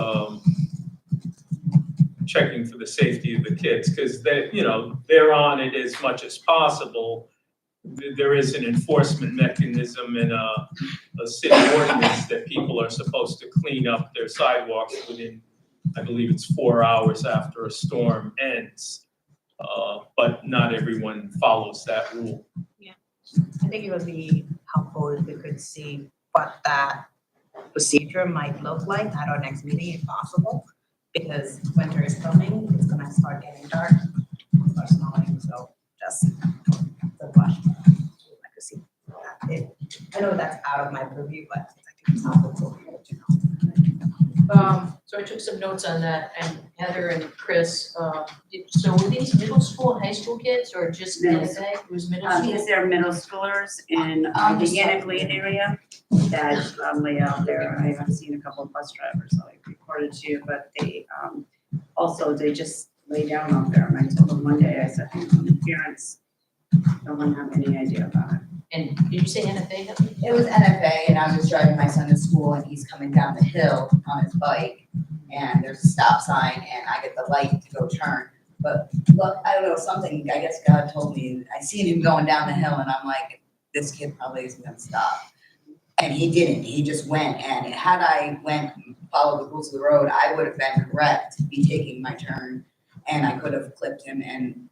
[SPEAKER 1] checking for the safety of the kids, because they, you know, they're on it as much as possible. There is an enforcement mechanism in a city ordinance that people are supposed to clean up their sidewalks within, I believe it's 4 hours after a storm ends. But not everyone follows that rule.
[SPEAKER 3] I think it would be helpful if we could see what that procedure might look like at our next meeting if possible. Because winter is coming, it's gonna start getting dark, start snowing, so just the question. I could see that. I know that's out of my purview, but I think it's helpful to know.
[SPEAKER 5] So I took some notes on that, and Heather and Chris, so were these middle school and high school kids, or just
[SPEAKER 3] Middle
[SPEAKER 5] NFA? It was middle school?
[SPEAKER 3] Because they're middle schoolers in the Yannick Lane area that lay out there. I have seen a couple of bus drivers, so I recorded too, but they also, they just lay down out there. And I told them one day, I said, parents don't have any idea about it.
[SPEAKER 5] And did you say NFA? Heather?
[SPEAKER 13] It was NFA, and I was driving my son to school, and he's coming down the hill on his bike, and there's a stop sign, and I get the light to go turn. But look, I don't know, something, I guess God told me, I seen him going down the hill, and I'm like, this kid probably isn't gonna stop. And he didn't, he just went, and had I went and followed the rules of the road, I would have been correct to be taking my turn, and I could have clipped him, and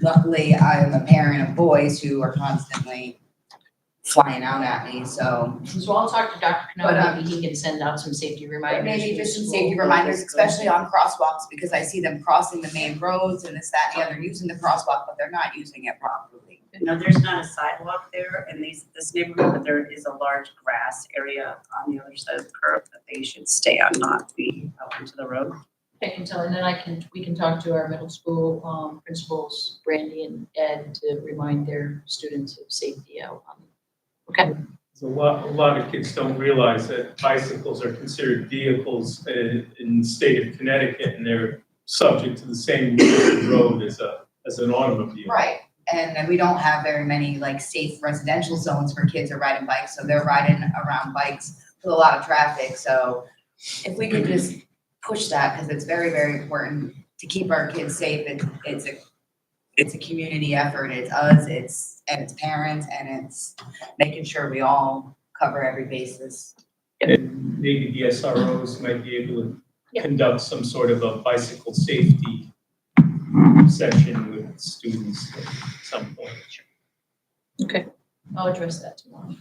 [SPEAKER 13] luckily, I'm a parent of boys who are constantly flying out at me, so.
[SPEAKER 5] So I'll talk to Dr.
[SPEAKER 13] But,
[SPEAKER 5] Cano, maybe he can send out some safety reminders.
[SPEAKER 13] Maybe
[SPEAKER 5] for
[SPEAKER 13] just some
[SPEAKER 5] the
[SPEAKER 13] safety
[SPEAKER 5] school.
[SPEAKER 13] reminders, especially on crosswalks, because I see them crossing the main roads and this, that, and the other, using the crosswalk, but they're not using it properly.
[SPEAKER 3] No, there's not a sidewalk there in this neighborhood, but there is a large grass area on the other side of the curb that they should stay on, not be out into the road.
[SPEAKER 5] I can tell, and then we can talk to our middle school principals, Brandy and Ed, to remind their students of safety out on. Okay.
[SPEAKER 1] So a lot of kids don't realize that bicycles are considered vehicles in the state of Connecticut, and they're subject to the same road as an automobile.
[SPEAKER 13] Right, and we don't have very many like safe residential zones where kids are riding bikes, so they're riding around bikes with a lot of traffic, so if we could just push that, because it's very, very important to keep our kids safe. It's a community effort. It's us, it's parents, and it's making sure we all cover every basis.
[SPEAKER 1] And maybe the SROs might be able to conduct some sort of a bicycle safety session with students at some point.
[SPEAKER 5] Okay, I'll address that tomorrow.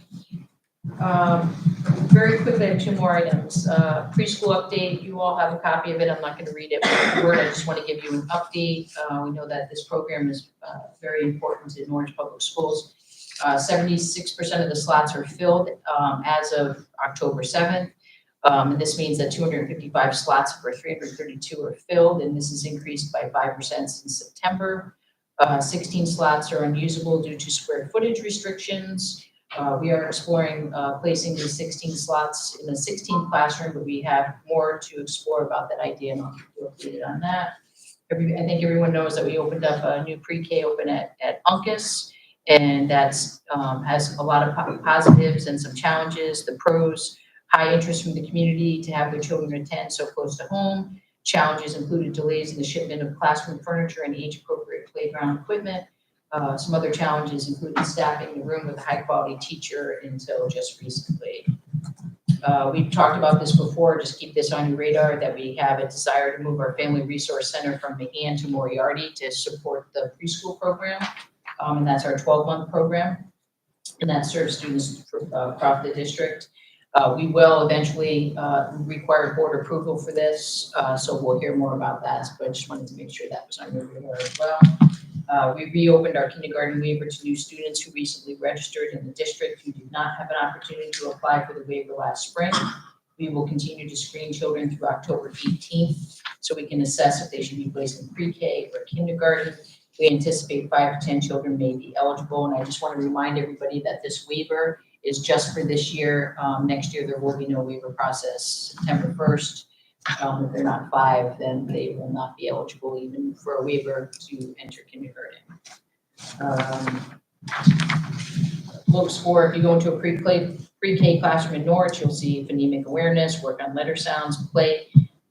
[SPEAKER 5] Very quickly, I have two more items. Preschool update, you all have a copy of it. I'm not gonna read it word. I just want to give you an update. We know that this program is very important in Orange Public Schools. 76% of the slots are filled as of October 7th. And this means that 255 slots for 332 are filled, and this has increased by 5% since September. 16 slots are unusable due to square footage restrictions. We are exploring placing these 16 slots in a 16th classroom, but we have more to explore about that idea, and I'll keep you updated on that. I think everyone knows that we opened up a new pre-K open at Uncas, and that's has a lot of positives and some challenges. The pros, high interest from the community to have their children attend so close to home. Challenges included delays in the shipment of classroom furniture and age-appropriate playground equipment. Some other challenges included staffing the room with a high-quality teacher until just recently. We've talked about this before, just keep this on your radar, that we have a desire to move our Family Resource Center from McGann to Moriarty to support the preschool program. And that's our 12-month program. And that serves students across the district. We will eventually require board approval for this, so we'll hear more about that, but I just wanted to make sure that was on your radar as well. We reopened our kindergarten waiver to new students who recently registered in the district who did not have an opportunity to apply for the waiver last spring. We will continue to screen children through October 18th, so we can assess if they should be placed in pre-K or kindergarten. We anticipate 5 to 10 children may be eligible, and I just want to remind everybody that this waiver is just for this year. Next year, there will be no waiver process. September 1st, if they're not 5, then they will not be eligible even for a waiver to enter kindergarten. Looks for, if you go into a pre-K classroom in Norwich, you'll see phonemic awareness, work on letter sounds,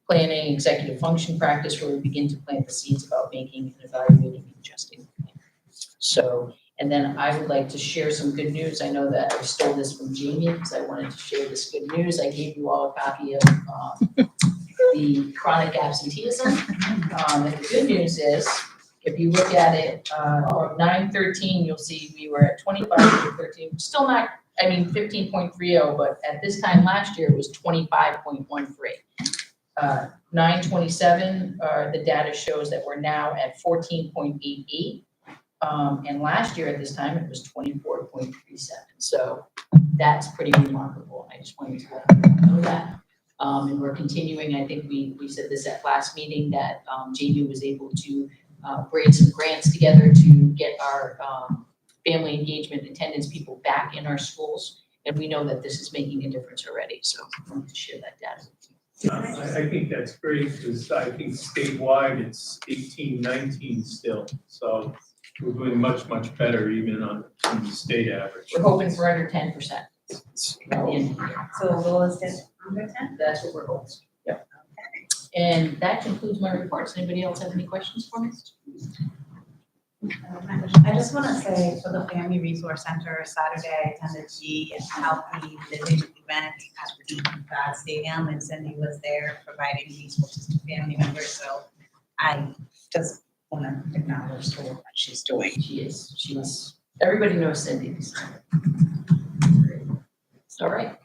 [SPEAKER 5] planning, executive function practice, where we begin to plant the seeds about making and evaluating and adjusting. So, and then I would like to share some good news. I know that I stole this from Jamie because I wanted to share this good news. I gave you all a copy of the chronic absenteeism. And the good news is, if you look at it, 9/13, you'll see we were at 25.13, still not, 15.30, but at this time last year it was 25.13. 9/27, the data shows that we're now at 14.88. And last year at this time, it was 24.37. So that's pretty remarkable. I just wanted to let you know that. And we're continuing, I think we said this at last meeting, that Jamie was able to bring some grants together to get our family engagement attendance people back in our schools. And we know that this is making a difference already. So I wanted to share that data.
[SPEAKER 1] I think that's great, because I think statewide it's 18, 19 still. So we're doing much, much better even on the state average.
[SPEAKER 5] We're hoping for under 10%. By the end of the year.
[SPEAKER 3] So the goal is to under 10?
[SPEAKER 5] That's what we're hoping. Yep. And that concludes my reports. Anybody else have any questions for me?
[SPEAKER 14] I just want to say, for the Family Resource Center, Saturday I attended the Healthy Living event at the God Stadium, and Cindy was there providing resources to family members. So I just want to acknowledge her what she's doing.
[SPEAKER 5] She's, everybody knows Cindy. All right.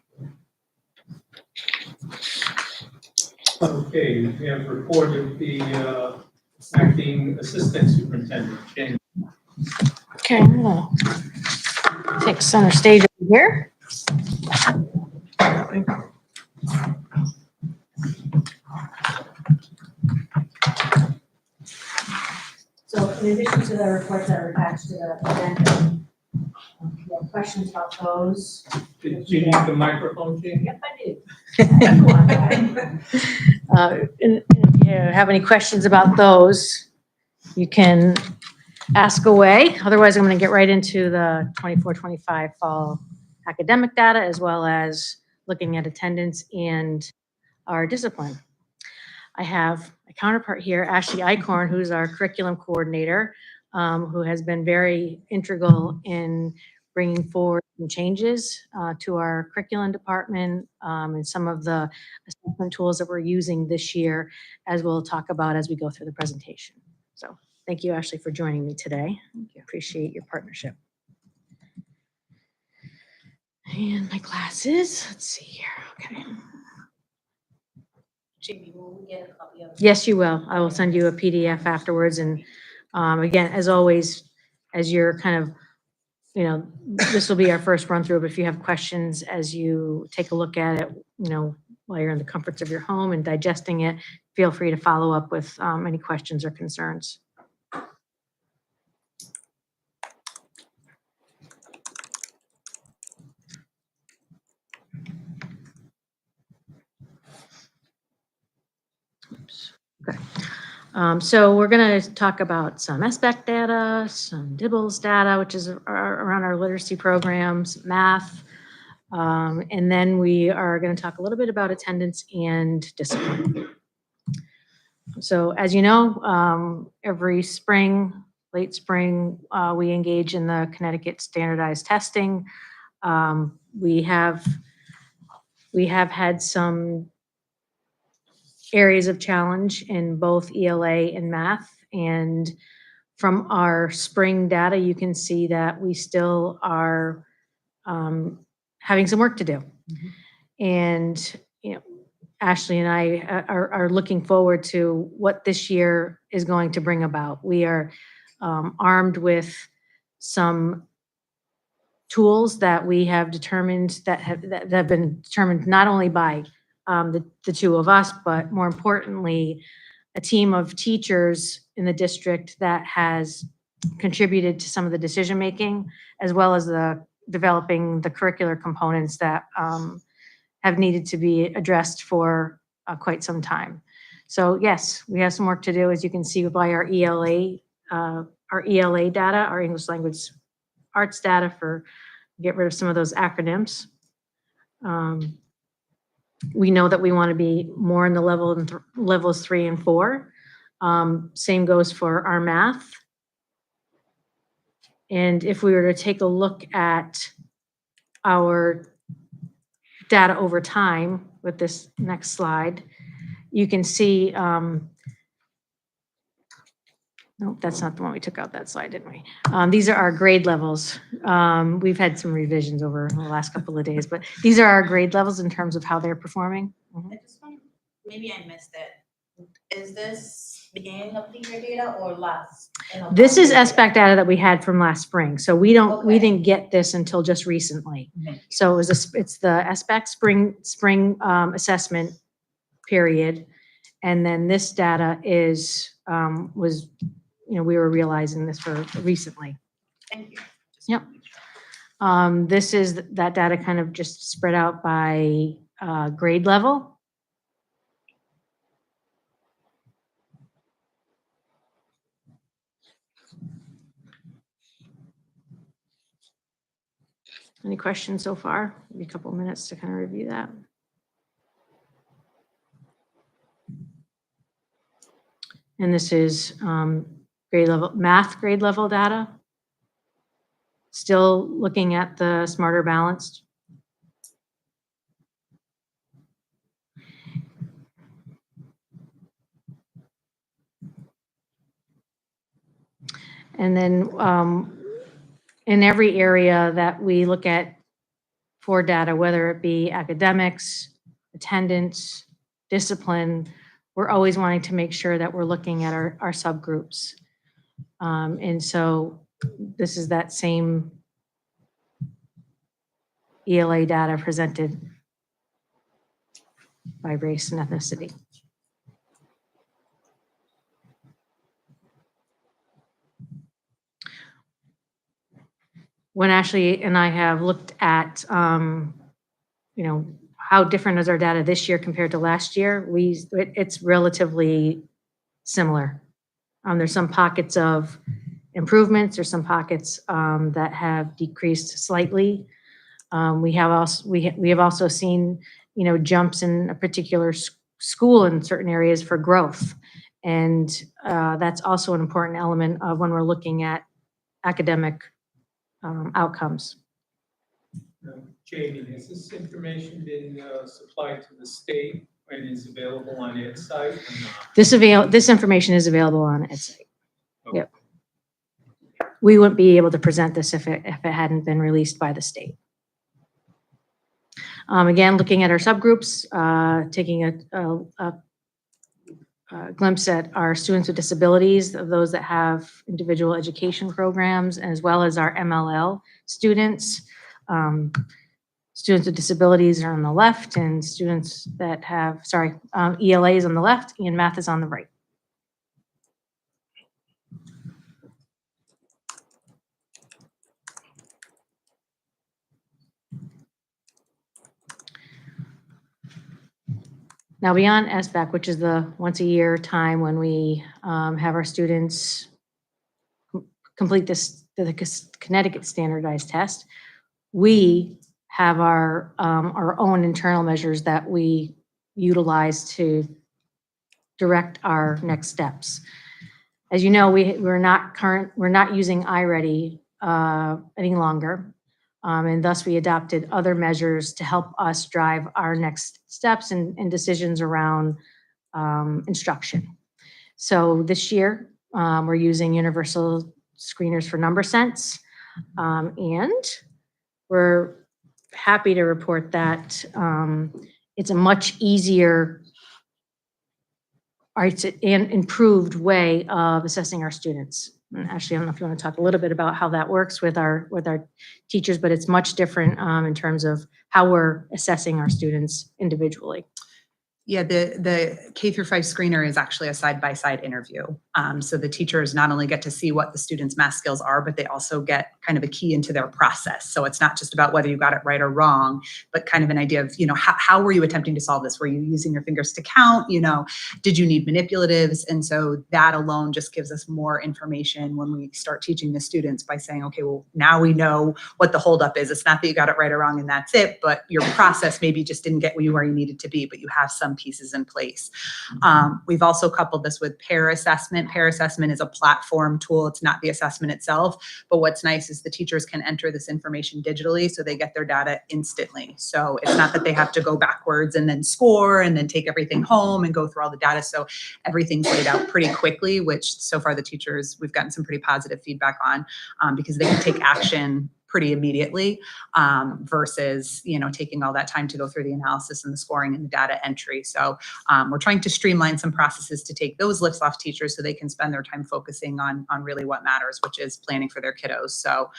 [SPEAKER 1] Okay, we have report of the acting assistant superintendent, Jane.
[SPEAKER 15] Okay, I'm gonna take center stage over here. So in addition to the reports that are attached to the agenda, if you have questions about those.
[SPEAKER 1] Did you need the microphone, Jane?
[SPEAKER 5] Yep, I did.
[SPEAKER 15] And if you have any questions about those, you can ask away. Otherwise, I'm going to get right into the 24-25 fall academic data, as well as looking at attendance and our discipline. I have a counterpart here, Ashley Eichhorn, who's our curriculum coordinator, who has been very integral in bringing forward some changes to our curriculum department and some of the assessment tools that we're using this year, as we'll talk about as we go through the presentation. So thank you, Ashley, for joining me today. Appreciate your partnership. And my glasses, let's see here, okay.
[SPEAKER 14] Jamie, will we get a copy of?
[SPEAKER 15] Yes, you will. I will send you a PDF afterwards. And again, as always, as you're kind of, this will be our first run through, but if you have questions as you take a look at it, while you're in the comforts of your home and digesting it, feel free to follow up with any questions or concerns. Okay. So we're going to talk about some SBAC data, some DIBELS data, which is around our literacy programs, math, and then we are going to talk a little bit about attendance and discipline. So as you know, every spring, late spring, we engage in the Connecticut standardized testing. We have We have had some areas of challenge in both ELA and math. And from our spring data, you can see that we still are having some work to do. And, you know, Ashley and I are looking forward to what this year is going to bring about. We are armed with some tools that we have determined that have been determined not only by the two of us, but more importantly, a team of teachers in the district that has contributed to some of the decision-making, as well as the developing the curricular components that have needed to be addressed for quite some time. So yes, we have some work to do, as you can see by our ELA data, our English language arts data, for get rid of some of those acronyms. We know that we want to be more in the levels 3 and 4. Same goes for our math. And if we were to take a look at our data over time with this next slide, you can see, nope, that's not the one we took out that slide, didn't we? These are our grade levels. We've had some revisions over the last couple of days, but these are our grade levels in terms of how they're performing.
[SPEAKER 14] I just want, maybe I missed it. Is this beginning of the year data or last?
[SPEAKER 15] This is SBAC data that we had from last spring. So we didn't get this until just recently. So it was it's the SBAC spring assessment period. And then this data is, was, you know, we were realizing this for recently.
[SPEAKER 14] Thank you.
[SPEAKER 15] Yep. This is that data kind of just spread out by grade level. Any questions so far? Maybe a couple minutes to kind of review that. And this is grade level, math grade level data. Still looking at the Smarter Balanced. And then in every area that we look at for data, whether it be academics, attendance, discipline, we're always wanting to make sure that we're looking at our subgroups. And so this is that same ELA data presented by race and ethnicity. When Ashley and I have looked at, you know, how different is our data this year compared to last year, it's relatively similar. There's some pockets of improvements, there's some pockets that have decreased slightly. We have also seen, you know, jumps in a particular school in certain areas for growth. And that's also an important element of when we're looking at academic outcomes.
[SPEAKER 1] Jamie, has this information been supplied to the state and is available on its site or not?
[SPEAKER 15] This information is available on its site.
[SPEAKER 1] Okay.
[SPEAKER 15] Yep. We wouldn't be able to present this if it hadn't been released by the state. Again, looking at our subgroups, taking a glimpse at our students with disabilities, of those that have individual education programs, as well as our MLL students. Students with disabilities are on the left, and students that have, ELA is on the left, and math is on the right. Now, beyond SBAC, which is the once a year time when we have our students complete the Connecticut standardized test, we have our own internal measures that we utilize to direct our next steps. As you know, we're not using iReady any longer. And thus we adopted other measures to help us drive our next steps and decisions around instruction. So this year, we're using universal screeners for number sense. And we're happy to report that it's a much easier, or it's an improved way of assessing our students. And Ashley, I don't know if you want to talk a little bit about how that works with our teachers, but it's much different in terms of how we're assessing our students individually.
[SPEAKER 12] Yeah, the K through 5 screener is actually a side-by-side interview. So the teachers not only get to see what the students' math skills are, but they also get kind of a key into their process. So it's not just about whether you got it right or wrong, but kind of an idea of, how were you attempting to solve this? Were you using your fingers to count? Did you need manipulatives? And so that alone just gives us more information when we start teaching the students by saying, okay, well, now we know what the holdup is. It's not that you got it right or wrong and that's it, but your process maybe just didn't get you where you needed to be, but you have some pieces in place. We've also coupled this with pair assessment. Pair assessment is a platform tool. It's not the assessment itself, but what's nice is the teachers can enter this information digitally so they get their data instantly. So it's not that they have to go backwards and then score and then take everything home and go through all the data. So everything's laid out pretty quickly, which so far the teachers, we've gotten some pretty positive feedback on because they can take action pretty immediately versus, taking all that time to go through the analysis and the scoring and the data entry. So we're trying to streamline some processes to take those lifts off teachers so they can spend their time focusing on really what matters, which is planning for their kiddos. So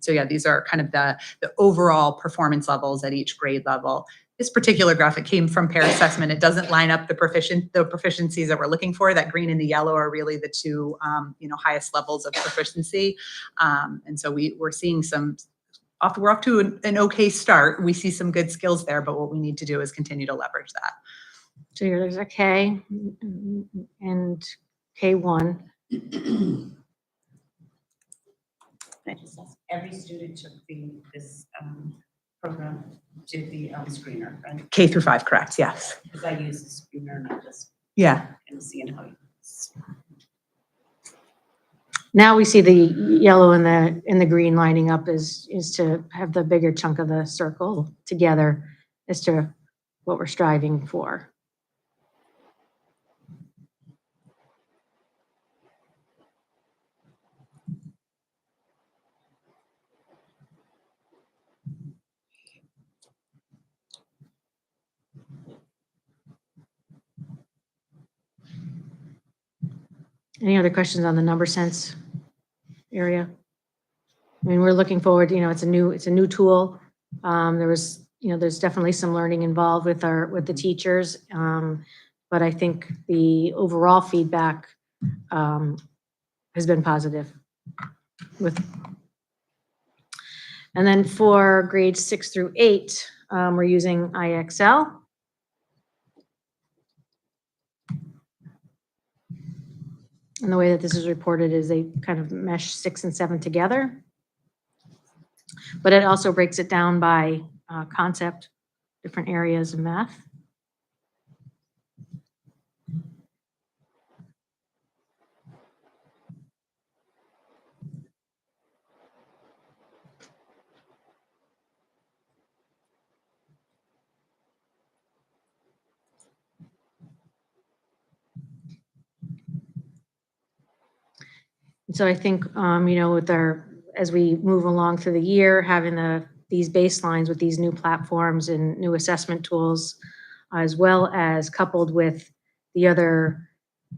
[SPEAKER 12] yeah, these are kind of the overall performance levels at each grade level. This particular graphic came from pair assessment. It doesn't line up the proficiencies that we're looking for. That green and the yellow are really the two, highest levels of proficiency. And so we're seeing we're off to an okay start. We see some good skills there, but what we need to do is continue to leverage that.
[SPEAKER 15] So there's a K and K1.
[SPEAKER 3] Every student took this program, did the screener, right?
[SPEAKER 12] K through 5, correct? Yes.
[SPEAKER 3] Because I use the screener and I just
[SPEAKER 12] Yeah.
[SPEAKER 3] kind of seeing how you.
[SPEAKER 15] Now we see the yellow and the green lining up is to have the bigger chunk of the circle together as to what we're striving for. Any other questions on the number sense area? I mean, we're looking forward, it's a new tool. There's definitely some learning involved with the teachers. But I think the overall feedback has been positive and then for grades 6 through 8, we're using IXL. And the way that this is reported is they kind of mesh 6 and 7 together. But it also breaks it down by concept, different areas of math. So I think, as we move along through the year, having these baselines with these new platforms and new assessment tools, as well as coupled with the other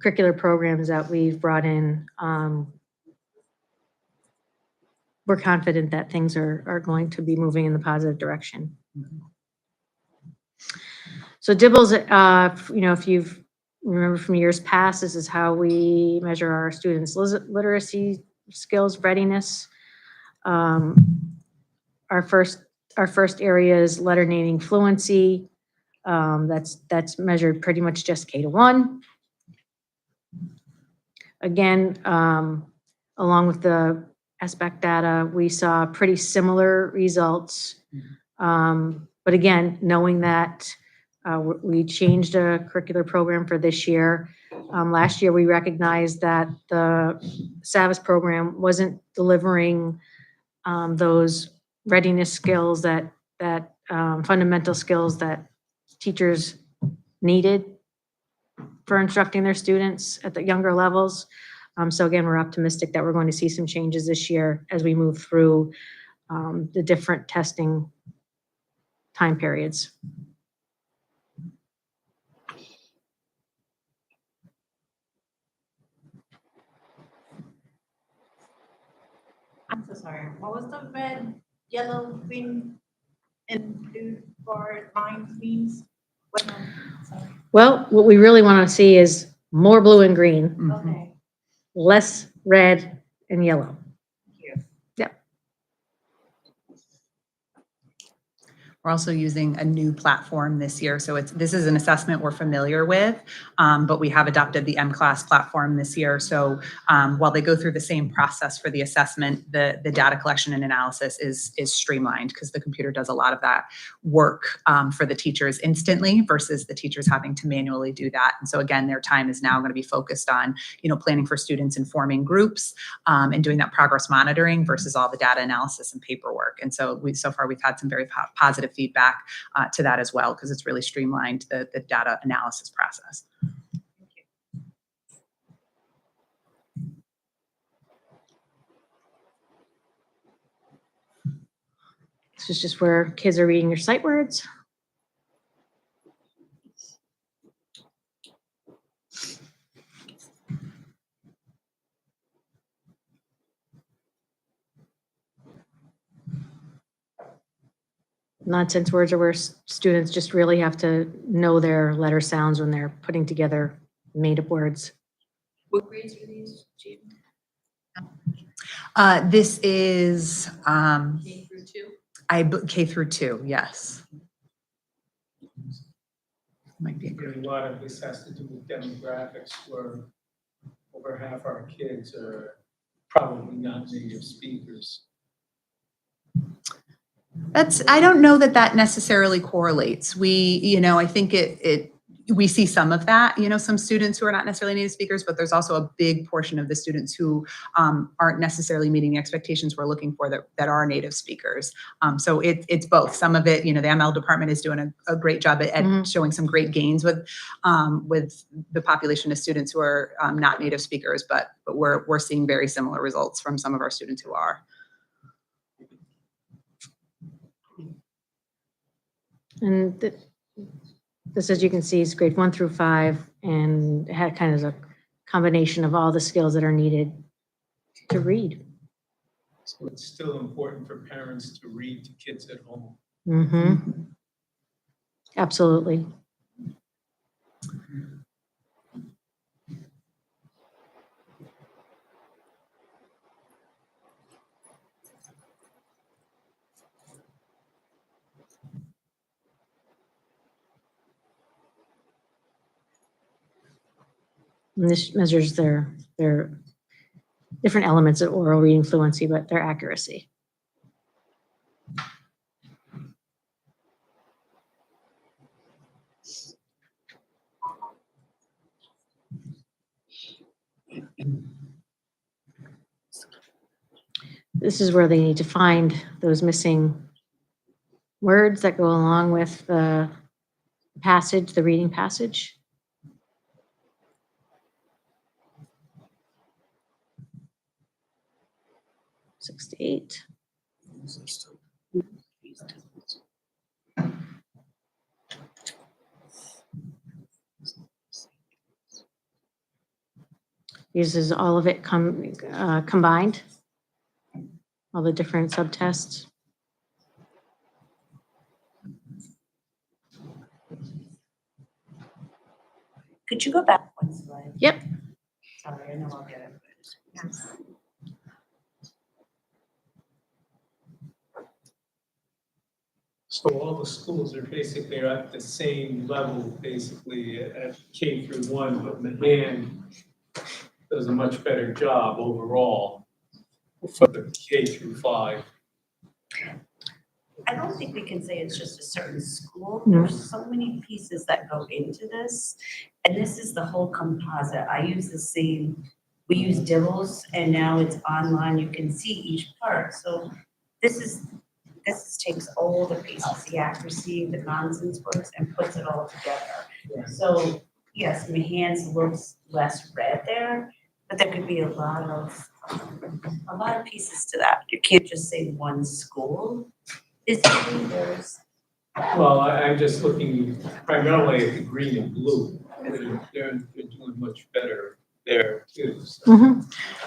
[SPEAKER 15] curricular programs that we've brought in, we're confident that things are going to be moving in the positive direction. So DIBELS, if you've remember from years past, this is how we measure our students' literacy skills, readiness. Our first area is letter naming fluency. That's measured pretty much just K-1. Again, along with the SBAC data, we saw pretty similar results. But again, knowing that we changed a curricular program for this year. Last year, we recognized that the SAVIS program wasn't delivering those readiness skills, that fundamental skills that teachers needed for instructing their students at the younger levels. So again, we're optimistic that we're going to see some changes this year as we move through the different testing time periods.
[SPEAKER 14] I'm so sorry. What was the red, yellow, green, and blue for lines means? Sorry.
[SPEAKER 15] Well, what we really want to see is more blue and green,
[SPEAKER 14] Okay.
[SPEAKER 15] less red and yellow.
[SPEAKER 12] We're also using a new platform this year. So this is an assessment we're familiar with, but we have adopted the M-Class platform this year. So while they go through the same process for the assessment, the data collection and analysis is streamlined because the computer does a lot of that work for the teachers instantly versus the teachers having to manually do that. And so again, their time is now going to be focused on, planning for students and forming groups and doing that progress monitoring versus all the data analysis and paperwork. And so so far we've had some very positive feedback to that as well, because it's really streamlined the data analysis process.
[SPEAKER 15] This is just where kids are reading their sight words. Nonsense words are where students just really have to know their letter sounds when they're putting together made-up words.
[SPEAKER 5] What grades are these, Jean?
[SPEAKER 12] This is
[SPEAKER 5] K through 2?
[SPEAKER 12] K through 2, yes. Might be
[SPEAKER 1] A lot of this has to do with demographics, where over half our kids are probably not native speakers.
[SPEAKER 12] I don't know that necessarily correlates. I think we see some of that, some students who are not necessarily native speakers, but there's also a big portion of the students who aren't necessarily meeting the expectations we're looking for that are native speakers. So it's both. Some of it, the ML department is doing a great job at showing some great gains with the population of students who are not native speakers, but we're seeing very similar results from some of our students who are.
[SPEAKER 15] And this, as you can see, is grade 1 through 5, and it had kind of a combination of all the skills that are needed to read.
[SPEAKER 1] So it's still important for parents to read to kids at home.
[SPEAKER 15] Mm-hmm. Absolutely. And this measures their different elements of oral reading fluency, but their accuracy. This is where they need to find those missing words that go along with the passage, the reading passage. Six to 8. Uses all of it combined, all the different subtests.
[SPEAKER 3] Could you go back one slide?
[SPEAKER 15] Yep.
[SPEAKER 3] Sorry, I know I'll get it. Yes.
[SPEAKER 1] So all the schools are basically at the same level, basically at K through 1, but Mahan does a much better job overall for the K through 5.
[SPEAKER 3] I don't think we can say it's just a certain school.
[SPEAKER 15] No.
[SPEAKER 3] There's so many pieces that go into this. And this is the whole composite. I use the same, we use Dibbles, and now it's online. You can see each part. So this is this takes all the pieces, the accuracy, the nonsense words, and puts it all together. So, yes, Mahans looks less red there, but there could be a lot of pieces to that. You can't just say one school. There's
[SPEAKER 1] Well, I'm just looking primarily at the green and blue. They're doing much better there too. So.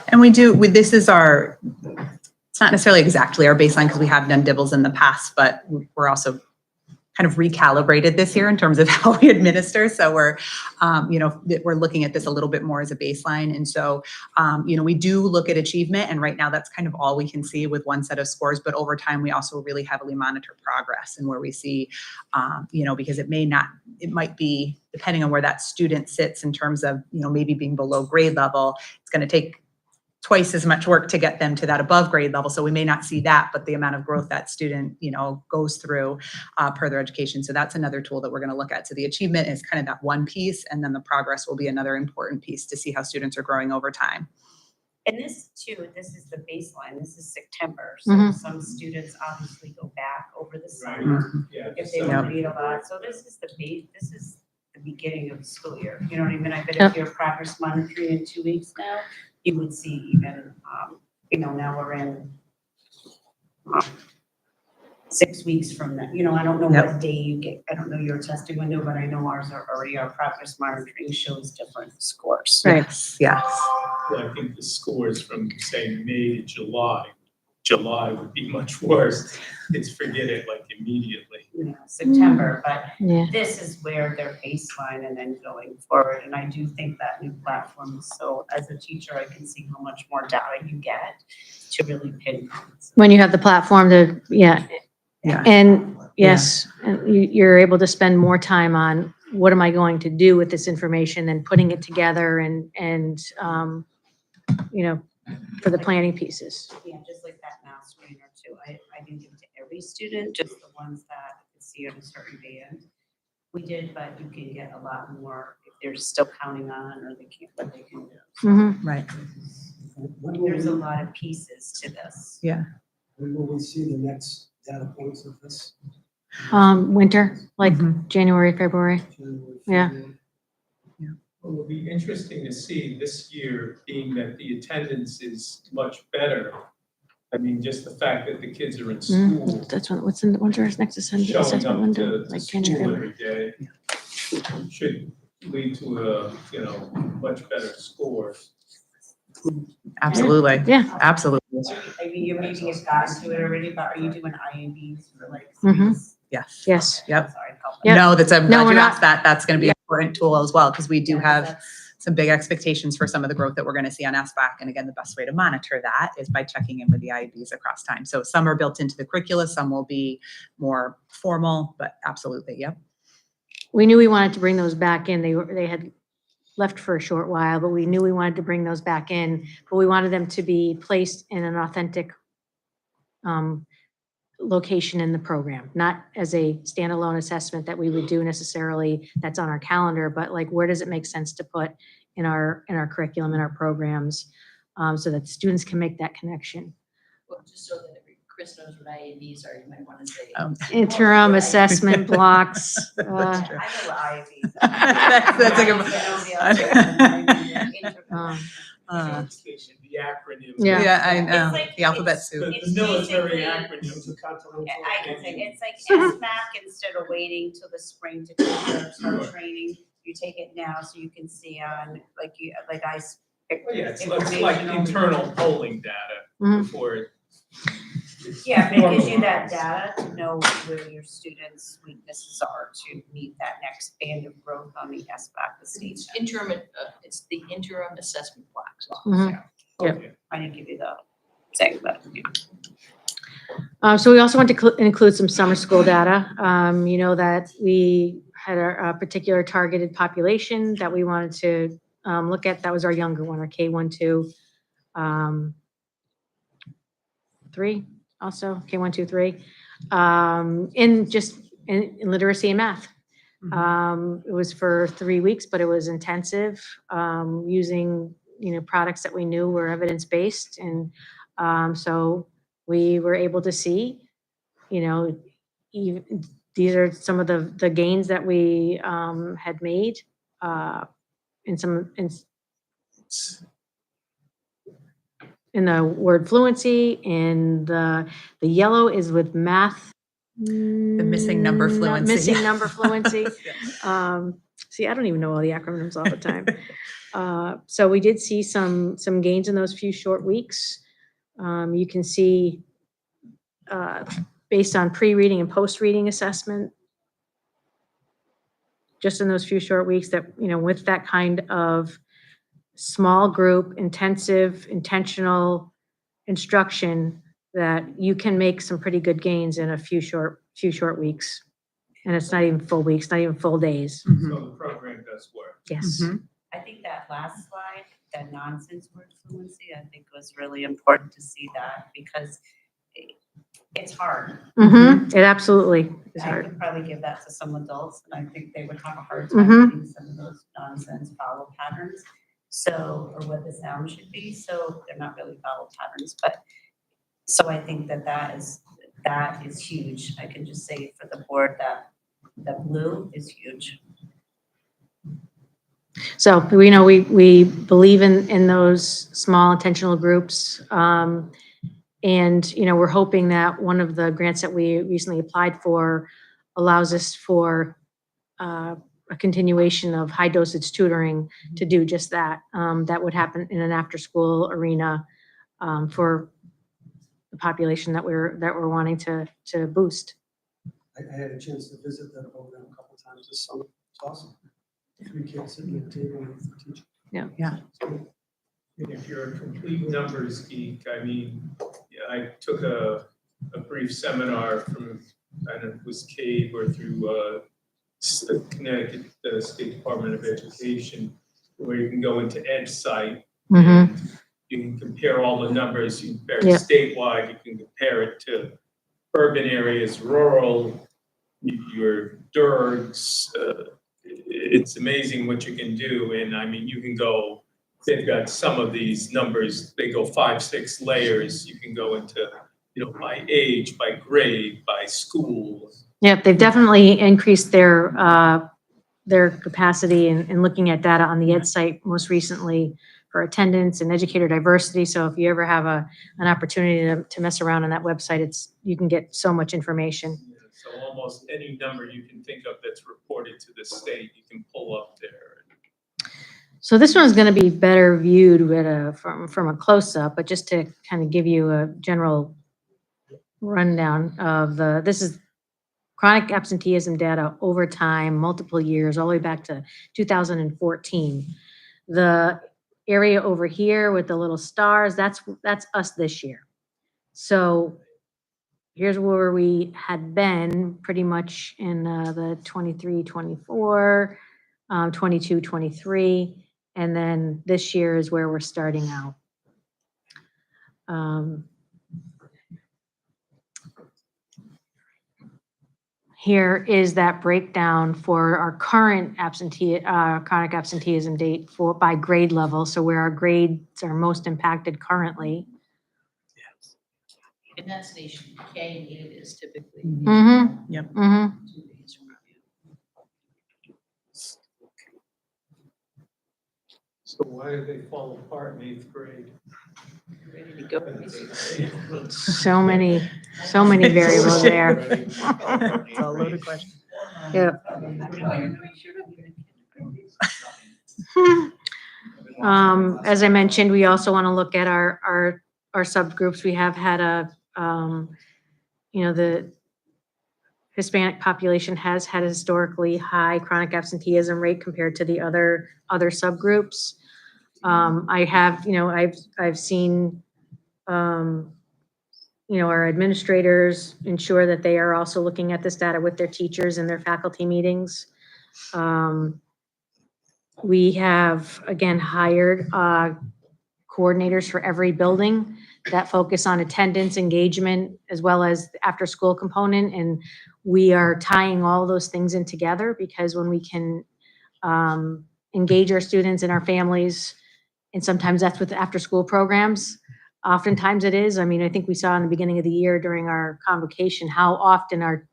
[SPEAKER 12] And this is it's not necessarily exactly our baseline because we have done dibbles in the past, but we're also kind of recalibrated this year in terms of how we administer. So we're looking at this a little bit more as a baseline. And so, we do look at achievement, and right now that's kind of all we can see with one set of scores. But over time, we also really heavily monitor progress and where we see, because it might be, depending on where that student sits in terms of, maybe being below grade level, it's going to take twice as much work to get them to that above grade level. So we may not see that, but the amount of growth that student, goes through per their education. So that's another tool that we're going to look at. So the achievement is kind of that one piece, and then the progress will be another important piece to see how students are growing over time.
[SPEAKER 3] And this too, this is the baseline. This is September. So some students obviously go back over the summer if they don't read a lot. So this is the beginning of the school year. You know what I mean? I bet if you're progress monitoring in 2 weeks now, you would see even, now we're in 6 weeks from that. I don't know what day you get. I don't know your testing window, but I know ours are already, our progress monitoring shows different scores.
[SPEAKER 12] Right. Yes.
[SPEAKER 1] I think the scores from, say, May to July would be much worse. It's forget it like immediately.
[SPEAKER 3] September, but this is where their baseline and then going forward. And I do think that new platform, so as a teacher, I can see how much more data you get to really pinpoint.
[SPEAKER 15] When you have the platform to, and yes, and you're able to spend more time on what am I going to do with this information and putting it together and for the planning pieces.
[SPEAKER 3] Yeah, just like that math screener too. I didn't give it to every student, just the ones that could see at a certain band. We did, but you can get a lot more if they're still counting on or they can't, what they can do.
[SPEAKER 12] Right.
[SPEAKER 3] There's a lot of pieces to this.
[SPEAKER 12] Yeah.
[SPEAKER 16] When will we see the next data points of this?
[SPEAKER 15] Winter, like January, February. Yeah.
[SPEAKER 1] Well, it'll be interesting to see this year, being that the attendance is much better. I mean, just the fact that the kids are in school.
[SPEAKER 15] That's when's our next assessment
[SPEAKER 1] Showing up
[SPEAKER 15] window?
[SPEAKER 1] to
[SPEAKER 15] Like
[SPEAKER 1] school
[SPEAKER 15] January.
[SPEAKER 1] every day should lead to a, much better score.
[SPEAKER 12] Absolutely.
[SPEAKER 15] Yeah.
[SPEAKER 12] Absolutely.
[SPEAKER 3] I mean, your meeting has gotten to it already, but are you doing IABs for like?
[SPEAKER 12] Yes.
[SPEAKER 15] Yes.
[SPEAKER 12] Yep.
[SPEAKER 3] Sorry,
[SPEAKER 12] No, I'm glad
[SPEAKER 15] we're
[SPEAKER 12] you
[SPEAKER 15] not.
[SPEAKER 12] asked that. That's going to be an important tool as well, because we do have some big expectations for some of the growth that we're going to see on SBAC. And again, the best way to monitor that is by checking in with the IABs across time. So some are built into the curricula, some will be more formal, but absolutely, yep.
[SPEAKER 15] We knew we wanted to bring those back in. They had left for a short while, but we knew we wanted to bring those back in, but we wanted them to be placed in an authentic location in the program, not as a standalone assessment that we would do necessarily that's on our calendar, but like where does it make sense to put in our curriculum, in our programs, so that students can make that connection.
[SPEAKER 2] Well, just so that Chris knows what IABs are, you might want to say.
[SPEAKER 15] Interim assessment blocks.
[SPEAKER 3] I know what IABs are.
[SPEAKER 12] That's a good
[SPEAKER 1] The acronym.
[SPEAKER 15] Yeah.
[SPEAKER 12] I know.
[SPEAKER 3] It's like-
[SPEAKER 12] The alphabet soup.
[SPEAKER 1] The military
[SPEAKER 3] basically-
[SPEAKER 1] acronyms.
[SPEAKER 3] I can say, it's like SMAC, instead of waiting till the spring to start training, you take it now so you can see on, like I.
[SPEAKER 1] Well, yeah, it's like internal polling data before it.
[SPEAKER 3] Yeah, but it gives you that data to know where your students' weaknesses are to meet that next band of growth on the SBAC, the state.
[SPEAKER 2] It's the interim assessment blocks.
[SPEAKER 15] Yep.
[SPEAKER 3] I didn't give you the thing, but.
[SPEAKER 15] So we also want to include some summer school data. You know that we had a particular targeted population that we wanted to look at. That was our younger one, our K1, 2, 3, also K1, 2, 3, in literacy and math. It was for 3 weeks, but it was intensive, using products that we knew were evidence-based, and so we were able to see you know, these are some of the gains that we had made in the word fluency, and the yellow is with math.
[SPEAKER 12] The missing number fluency.
[SPEAKER 15] Missing number fluency. See, I don't even know all the acronyms all the time. So we did see some gains in those few short weeks. You can see based on pre-reading and post-reading assessment, just in those few short weeks that, you know, with that kind of small group, intensive, intentional instruction, that you can make some pretty good gains in a few short weeks. And it's not even full weeks, not even full days.
[SPEAKER 1] So the program does work.
[SPEAKER 15] Yes.
[SPEAKER 3] I think that last slide, that nonsense word fluency, I think was really important to see that because it's hard.
[SPEAKER 15] It absolutely is
[SPEAKER 3] I
[SPEAKER 15] hard.
[SPEAKER 3] could probably give that to some adults, and I think they would have a hard time getting some of those nonsense vowel patterns. So, or what the sound should be, so they're not really vowel patterns, but, so I think that is huge. I can just say for the board that the blue is huge.
[SPEAKER 15] So we know we believe in those small intentional groups. And, you know, we're hoping that one of the grants that we recently applied for allows us for a continuation of high dosage tutoring to do just that. That would happen in an after school arena for the population that we're wanting to boost.
[SPEAKER 16] I had a chance to visit that program a couple times this summer. It's awesome. 3 kids sitting at the table with the teacher.
[SPEAKER 12] Yeah.
[SPEAKER 1] And if you're a complete numbers geek, I mean, yeah, I took a brief seminar from, I don't know, it was CAVE or through Connecticut State Department of Education, where you can go into EdSite. And you can compare all the numbers, you compare it statewide, you can compare it to urban areas, rural, your DERGs. It's amazing what you can do. And I mean, you can go, they've got some of these numbers, they go 5, 6 layers. You can go into, you know, by age, by grade, by school.
[SPEAKER 15] Yep, they've definitely increased their capacity in looking at data on the Ed site most recently for attendance and educator diversity. So if you ever have an opportunity to mess around on that website, you can get so much information.
[SPEAKER 1] So almost any number you can think of that's reported to the state, you can pull up there.
[SPEAKER 15] So this one's going to be better viewed from a close-up, but just to kind of give you a general rundown of this is chronic absenteeism data over time, multiple years, all the way back to 2014. The area over here with the little stars, that's us this year. So here's where we had been pretty much in the 23, 24, 22, 23. And then this year is where we're starting out. Here is that breakdown for our current chronic absenteeism date by grade level. So where our grades are most impacted currently.
[SPEAKER 5] And that's station K, and it is typically.
[SPEAKER 12] Yep.
[SPEAKER 1] So why do they fall apart in 8th grade?
[SPEAKER 5] Ready to go.
[SPEAKER 15] So many variables there.
[SPEAKER 12] It's a loaded question.
[SPEAKER 15] Yeah. As I mentioned, we also want to look at our subgroups. We have had the Hispanic population has had a historically high chronic absenteeism rate compared to the other subgroups. I've seen, our administrators ensure that they are also looking at this data with their teachers in their faculty meetings. We have, again, hired coordinators for every building that focus on attendance, engagement, as well as the after-school component. And we are tying all those things in together because when we can engage our students and our families, and sometimes that's with after-school programs, Oftentimes it is. I mean, I think we saw in the beginning of the year during our convocation, how often our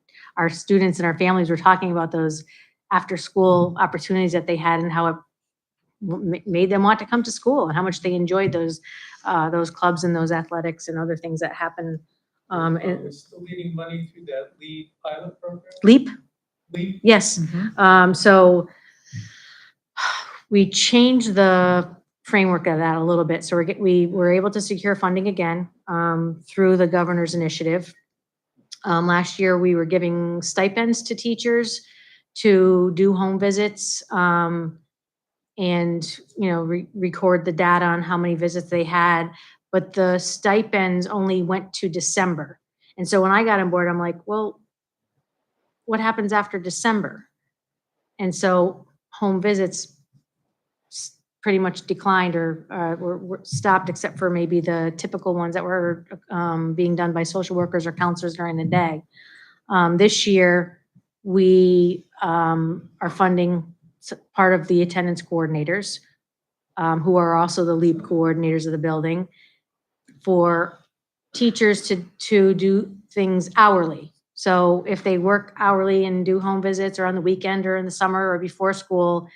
[SPEAKER 15] students and our families were talking about those after-school opportunities that they had and how it made them want to come to school and how much they enjoyed those clubs and those athletics and other things that happen. And
[SPEAKER 1] We're still needing money through that LEAD pilot program?
[SPEAKER 15] LEAP,
[SPEAKER 1] LEAP?
[SPEAKER 15] yes. So we changed the framework of that a little bit. So we were able to secure funding again through the governor's initiative. Last year, we were giving stipends to teachers to do home visits and, you know, record the data on how many visits they had. But the stipends only went to December. And so when I got on board, I'm like, well, what happens after December? And so home visits pretty much declined or were stopped, except for maybe the typical ones that were being done by social workers or counselors during the day. This year, we are funding part of the attendance coordinators, who are also the LEAP coordinators of the building, for teachers to do things hourly. So if they work hourly and do home visits or on the weekend or in the summer or before school,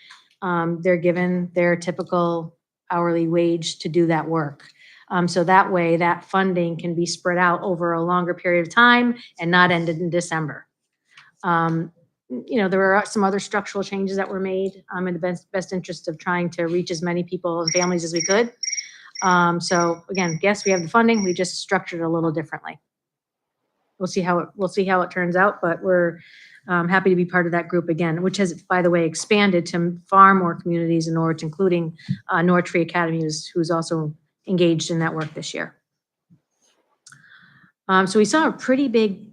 [SPEAKER 15] they're given their typical hourly wage to do that work. So that way, that funding can be spread out over a longer period of time and not ended in December. You know, there are some other structural changes that were made in the best interest of trying to reach as many people and families as we could. So again, yes, we have the funding, we just structured it a little differently. We'll see how it turns out, but we're happy to be part of that group again, which has, by the way, expanded to far more communities in Norwich, including Norwich Free Academy, who's also engaged in that work this year. So we saw a pretty big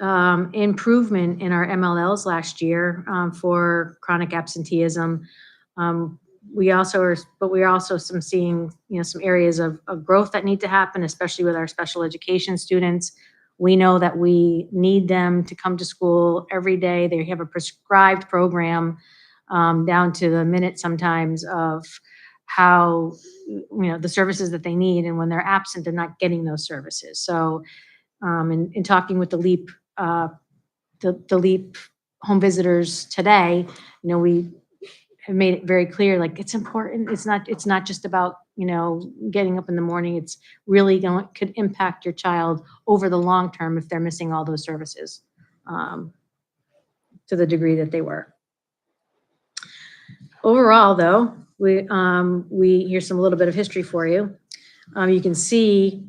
[SPEAKER 15] improvement in our MLLs last year for chronic absenteeism. We are also seeing, you know, some areas of growth that need to happen, especially with our special education students. We know that we need them to come to school every day. They have a prescribed program down to the minute sometimes of how, you know, the services that they need. And when they're absent, they're not getting those services. So in talking with the LEAP, the LEAP home visitors today, you know, we have made it very clear, like, it's important. It's not just about, you know, getting up in the morning. It's really could impact your child over the long term if they're missing all those services to the degree that they were. Overall, though, here's a little bit of history for you. You can see,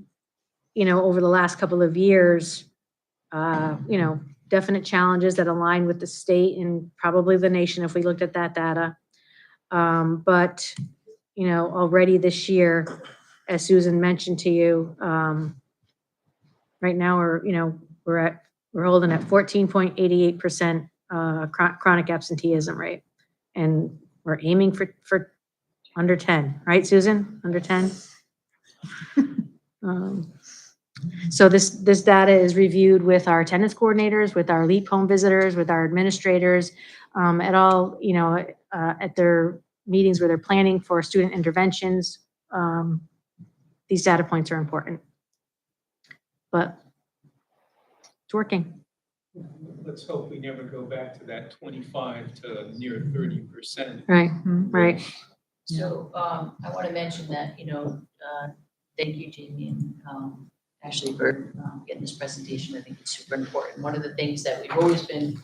[SPEAKER 15] you know, over the last couple of years, you know, definite challenges that align with the state and probably the nation if we looked at that data. But, you know, already this year, as Susan mentioned to you, right now we're holding at 14.88% chronic absenteeism rate, and we're aiming for under 10, right, Susan? Under 10. So this data is reviewed with our attendance coordinators, with our LEAP home visitors, with our administrators, at all, you know, at their meetings where they're planning for student interventions. These data points are important, but it's working.
[SPEAKER 1] Let's hope we never go back to that 25 to near 30%.
[SPEAKER 15] Right, right.
[SPEAKER 5] So I want to mention that, you know, thank you, Jamie and Ashley, for getting this presentation. I think it's super important. One of the things that we've always been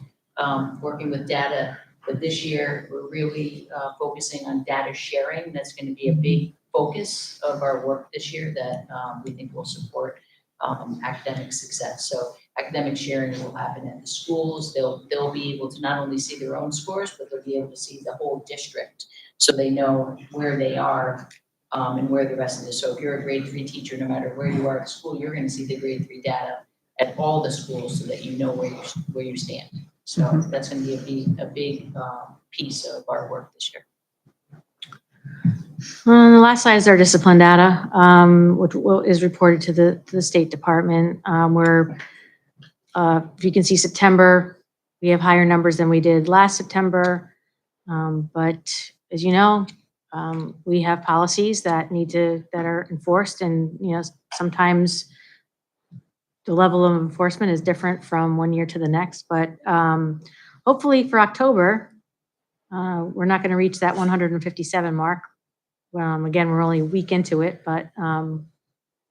[SPEAKER 5] working with data, but this year we're really focusing on data sharing. That's going to be a big focus of our work this year that we think will support academic success. So academic sharing will happen at the schools. They'll be able to not only see their own scores, but they'll be able to see the whole district, so they know where they are and where the rest of it. So if you're a grade 3 teacher, no matter where you are at school, you're going to see the grade 3 data at all the schools so that you know where you stand. So that's going to be a big piece of our work this year.
[SPEAKER 15] The last slide is our discipline data, which is reported to the State Department. If you can see September, we have higher numbers than we did last September. But as you know, We have policies that that are enforced, and, sometimes the level of enforcement is different from one year to the next, but hopefully for October, we're not going to reach that 157 mark. Again, we're only a week into it, but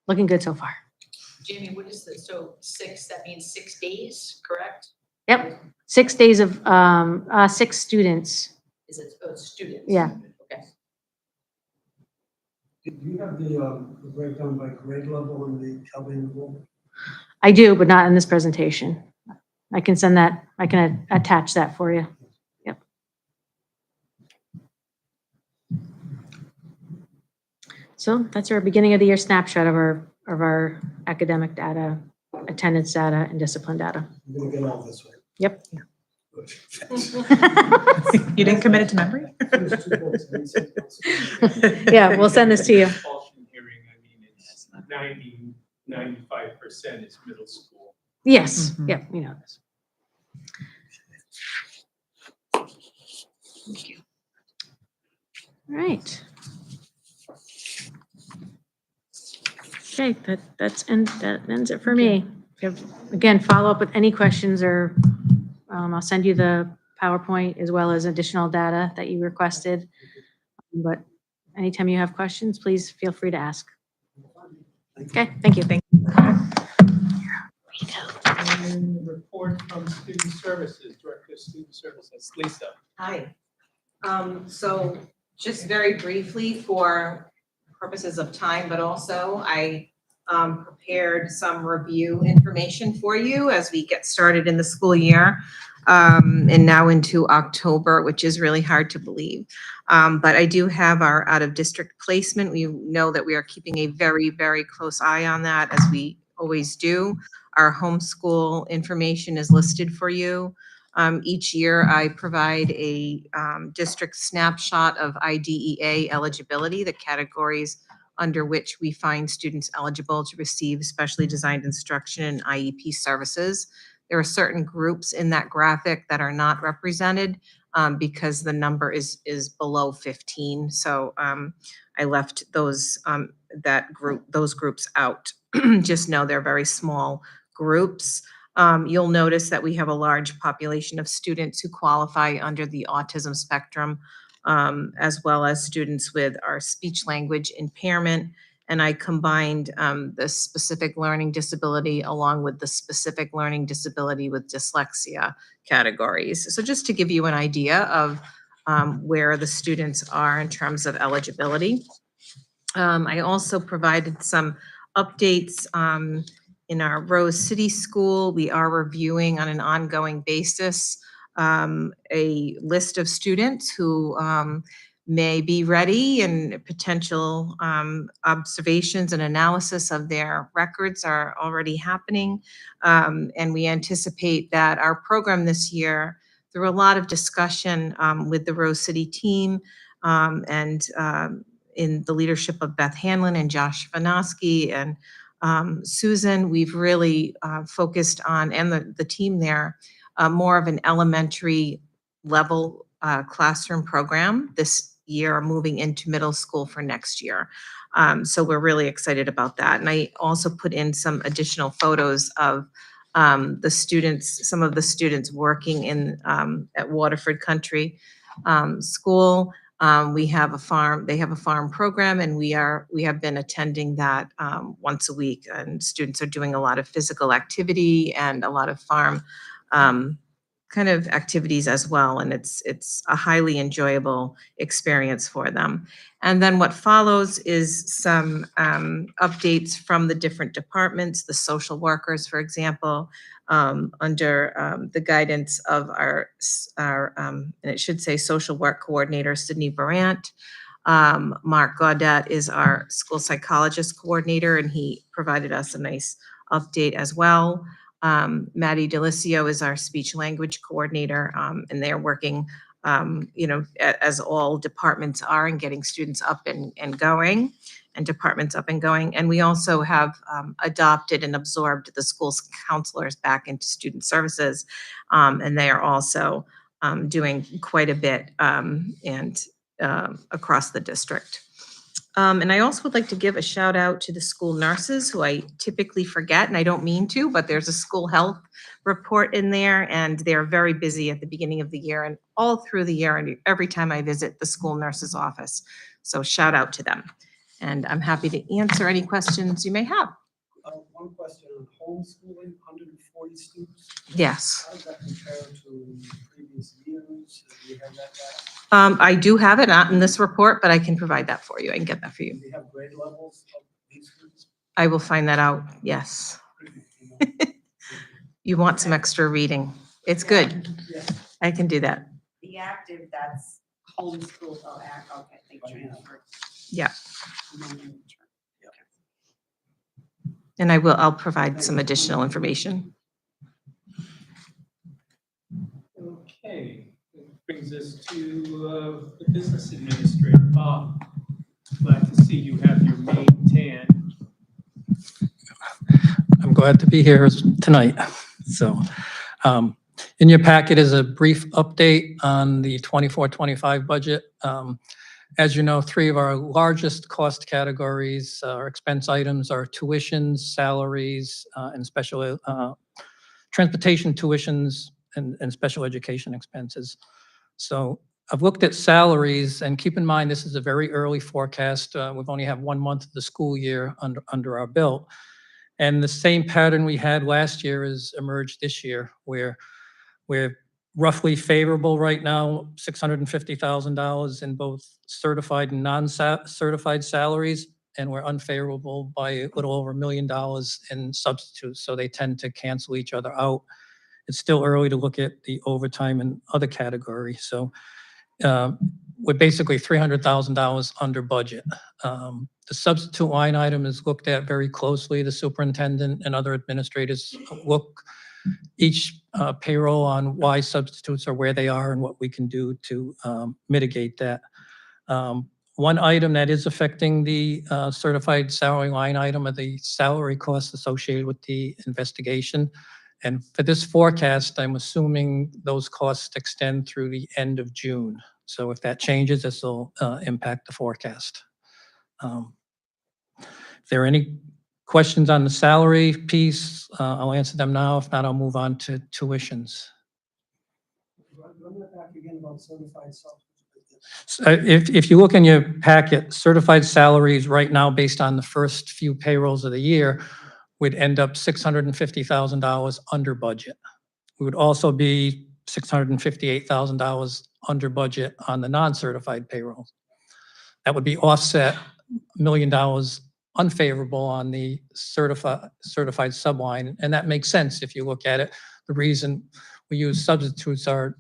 [SPEAKER 15] looking good so far.
[SPEAKER 5] Jamie, what is this? So 6, that means 6 days, correct?
[SPEAKER 15] Yep, 6 days of 6 students.
[SPEAKER 5] Is it, students?
[SPEAKER 15] Yeah.
[SPEAKER 5] Okay.
[SPEAKER 16] Do you have the breakdown by grade level in the Calvin rule?
[SPEAKER 15] I do, but not in this presentation. I can send that, I can attach that for you. Yep. So that's our beginning of the year snapshot of our academic data, attendance data, and discipline data.
[SPEAKER 16] You're gonna get all this, right?
[SPEAKER 15] Yep.
[SPEAKER 12] You didn't commit it to memory?
[SPEAKER 15] Yeah, we'll send this to you.
[SPEAKER 1] Expulsion hearing, I mean, it's 95% is middle school.
[SPEAKER 15] Yes, yep, you know this. Thank you. All right. Okay, that ends it for me. If you have, again, follow up with any questions, or I'll send you the PowerPoint as well as additional data that you requested. But anytime you have questions, please feel free to ask. Okay, thank you.
[SPEAKER 12] Thank you.
[SPEAKER 1] And report from Student Services, Director of Student Services, Lisa.
[SPEAKER 17] Hi. So just very briefly, for purposes of time, but also I prepared some review information for you as we get started in the school year, and now into October, which is really hard to believe. But I do have our out-of-district placement. We know that we are keeping a very, very close eye on that, as we always do. Our homeschool information is listed for you. Each year, I provide a district snapshot of IDEA eligibility, the categories under which we find students eligible to receive specially designed instruction and IEP services. There are certain groups in that graphic that are not represented because the number is below 15. So I left those groups out. Just know they're very small groups. You'll notice that we have a large population of students who qualify under the autism spectrum, as well as students with our speech language impairment. And I combined the specific learning disability along with the specific learning disability with dyslexia categories. So just to give you an idea of where the students are in terms of eligibility. I also provided some updates in our Rose City School. We are reviewing on an ongoing basis a list of students who may be ready, and potential observations and analysis of their records are already happening. And we anticipate that our program this year, through a lot of discussion with the Rose City team and in the leadership of Beth Hanlon and Josh Vanosky and Susan, we've really focused on, and the team there, more of an elementary level classroom program this year, moving into middle school for next year. So we're really excited about that. And I also put in some additional photos of the students, some of the students working in at Waterford Country School. We have a farm, they have a farm program, and we have been attending that once a week, and students are doing a lot of physical activity and a lot of farm kind of activities as well. And it's a highly enjoyable experience for them. And then what follows is some updates from the different departments, the social workers, for example, under the guidance of our and it should say social work coordinator, Sydney Barant. Mark Gaudet is our school psychologist coordinator, and he provided us a nice update as well. Maddie Delicio is our speech language coordinator, and they're working, as all departments are, in getting students up and going, and departments up and going. And we also have adopted and absorbed the school's counselors back into student services, and they are also doing quite a bit and across the district. And I also would like to give a shout out to the school nurses who I typically forget, and I don't mean to, but there's a school health report in there, and they're very busy at the beginning of the year and all through the year, and every time I visit the school nurse's office. So shout out to them. And I'm happy to answer any questions you may have.
[SPEAKER 16] One question on homeschooling, 140 students.
[SPEAKER 17] Yes.
[SPEAKER 16] How does that compare to previous years? Do you have that back?
[SPEAKER 17] I do have it, not in this report, but I can provide that for you. I can get that for you.
[SPEAKER 16] Do you have grade levels of these students?
[SPEAKER 17] I will find that out, yes. You want some extra reading. It's good.
[SPEAKER 16] Yeah.
[SPEAKER 17] I can do that.
[SPEAKER 3] The active, that's homeschool, okay, they transferred.
[SPEAKER 17] Yeah. And I'll provide some additional information.
[SPEAKER 1] Okay, that brings us to the business administrator. Bob, glad to see you have your May tan.
[SPEAKER 11] I'm glad to be here tonight. So, in your packet is a brief update on the 24-25 budget. As you know, three of our largest cost categories, or expense items, are tuitions, salaries, and special transportation tuitions and special education expenses. So I've looked at salaries, and keep in mind, this is a very early forecast. We've only have 1 month of the school year under our belt. And the same pattern we had last year has emerged this year, where we're roughly favorable right now, $650,000 in both certified and non-certified salaries, and we're unfavorable by a little over $1 million in substitutes, so they tend to cancel each other out. It's still early to look at the overtime and other categories, so we're basically $300,000 under budget. The substitute line item is looked at very closely. The superintendent and other administrators look each payroll on why substitutes are where they are and what we can do to mitigate that. One item that is affecting the certified salary line item are the salary costs associated with the investigation. And for this forecast, I'm assuming those costs extend through the end of June. So if that changes, this will impact the forecast. If there are any questions on the salary piece, I'll answer them now. If not, I'll move on to tuitions.
[SPEAKER 16] Run that back again about certified self.
[SPEAKER 11] So if you look in your packet, certified salaries right now, based on the first few payrolls of the year, would end up $650,000 under budget. We would also be $658,000 under budget on the non-certified payroll. That would be offset $1 million unfavorable on the certified subline, and that makes sense if you look at it. The reason we use substitutes are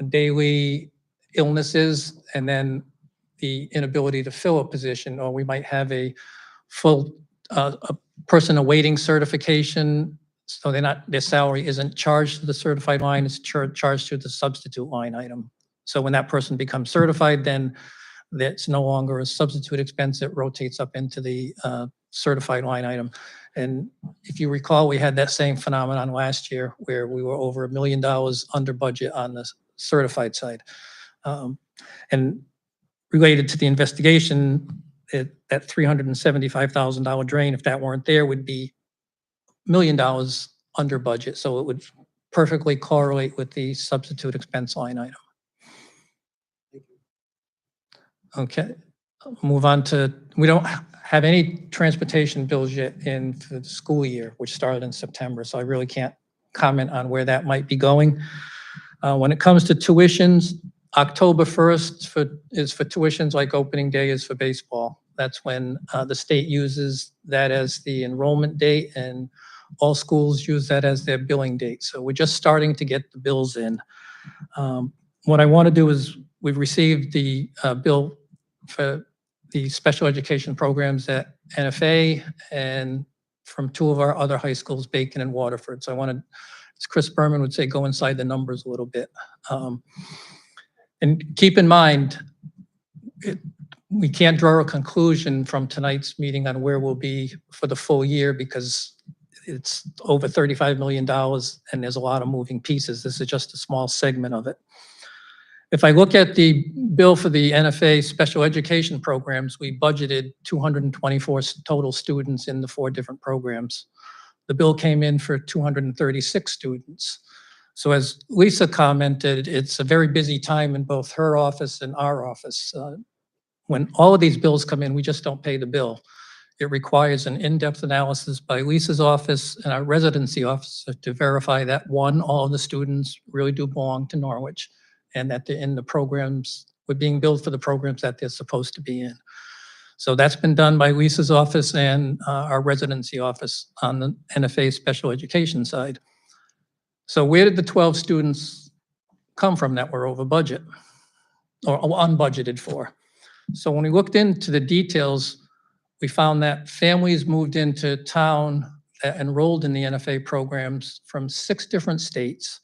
[SPEAKER 11] daily illnesses and then the inability to fill a position, or we might have a full a person awaiting certification, so their salary isn't charged to the certified line, it's charged to the substitute line item. So when that person becomes certified, then that's no longer a substitute expense, it rotates up into the certified line item. And if you recall, we had that same phenomenon last year where we were over $1 million under budget on the certified side. And related to the investigation, that $375,000 drain, if that weren't there, would be $1 million under budget. So it would perfectly correlate with the substitute expense line item. Okay, move on to, we don't have any transportation bills yet in for the school year, which started in September, so I really can't comment on where that might be going. When it comes to tuitions, October 1st is for tuitions like opening day is for baseball. That's when the state uses that as the enrollment date, and all schools use that as their billing date. So we're just starting to get the bills in. What I want to do is, we've received the bill for the special education programs at NFA and from two of our other high schools, Bacon and Waterford. So I wanted, as Chris Berman would say, go inside the numbers a little bit. And keep in mind, we can't draw a conclusion from tonight's meeting on where we'll be for the full year because it's over $35 million and there's a lot of moving pieces. This is just a small segment of it. If I look at the bill for the NFA special education programs, we budgeted 224 total students in the 4 different programs. The bill came in for 236 students. So as Lisa commented, it's a very busy time in both her office and our office. When all of these bills come in, we just don't pay the bill. It requires an in-depth analysis by Lisa's office and our residency officer to verify that, one, all of the students really do belong to Norwich, and that they're in the programs, we're being billed for the programs that they're supposed to be in. So that's been done by Lisa's office and our residency office on the NFA special education side. So where did the 12 students come from that were over budget or unbudgeted for? So when we looked into the details, we found that families moved into town that enrolled in the NFA programs from 6 different states,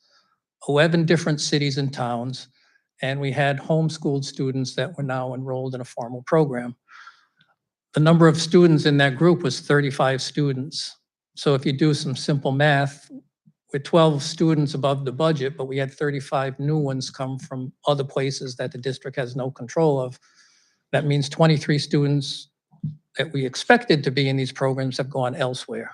[SPEAKER 11] 11 different cities and towns, and we had homeschooled students that were now enrolled in a formal program. The number of students in that group was 35 students. So if you do some simple math, with 12 students above the budget, but we had 35 new ones come from other places that the district has no control of, that means 23 students that we expected to be in these programs have gone elsewhere.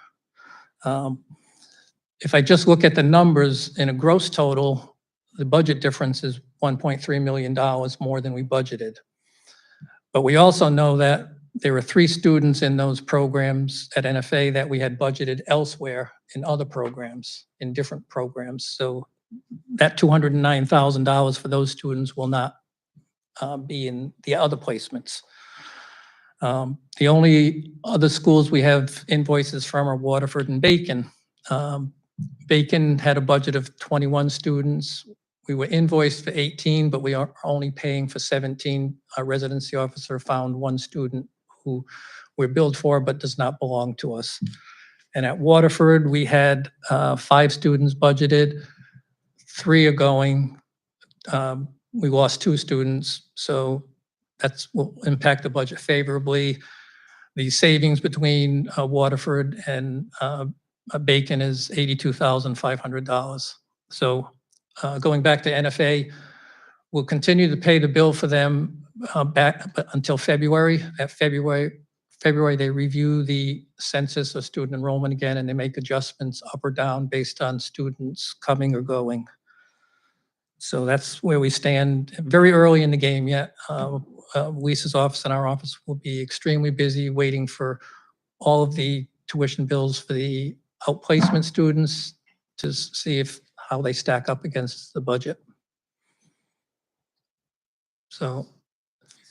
[SPEAKER 11] If I just look at the numbers in a gross total, the budget difference is $1.3 million more than we budgeted. But we also know that there were 3 students in those programs at NFA that we had budgeted elsewhere in other programs, in different programs. So that $209,000 for those students will not be in the other placements. The only other schools we have invoices from are Waterford and Bacon. Bacon had a budget of 21 students. We were invoiced for 18, but we are only paying for 17. Our residency officer found 1 student who we're billed for but does not belong to us. And at Waterford, we had 5 students budgeted. 3 are going. We lost 2 students, so that will impact the budget favorably. The savings between Waterford and Bacon is $82,500. So going back to NFA, we'll continue to pay the bill for them back until February. At February, they review the census of student enrollment again, and they make adjustments up or down based on students coming or going. So that's where we stand. Very early in the game yet. Lisa's office and our office will be extremely busy waiting for all of the tuition bills for the outplacement students to see how they stack up against the budget. So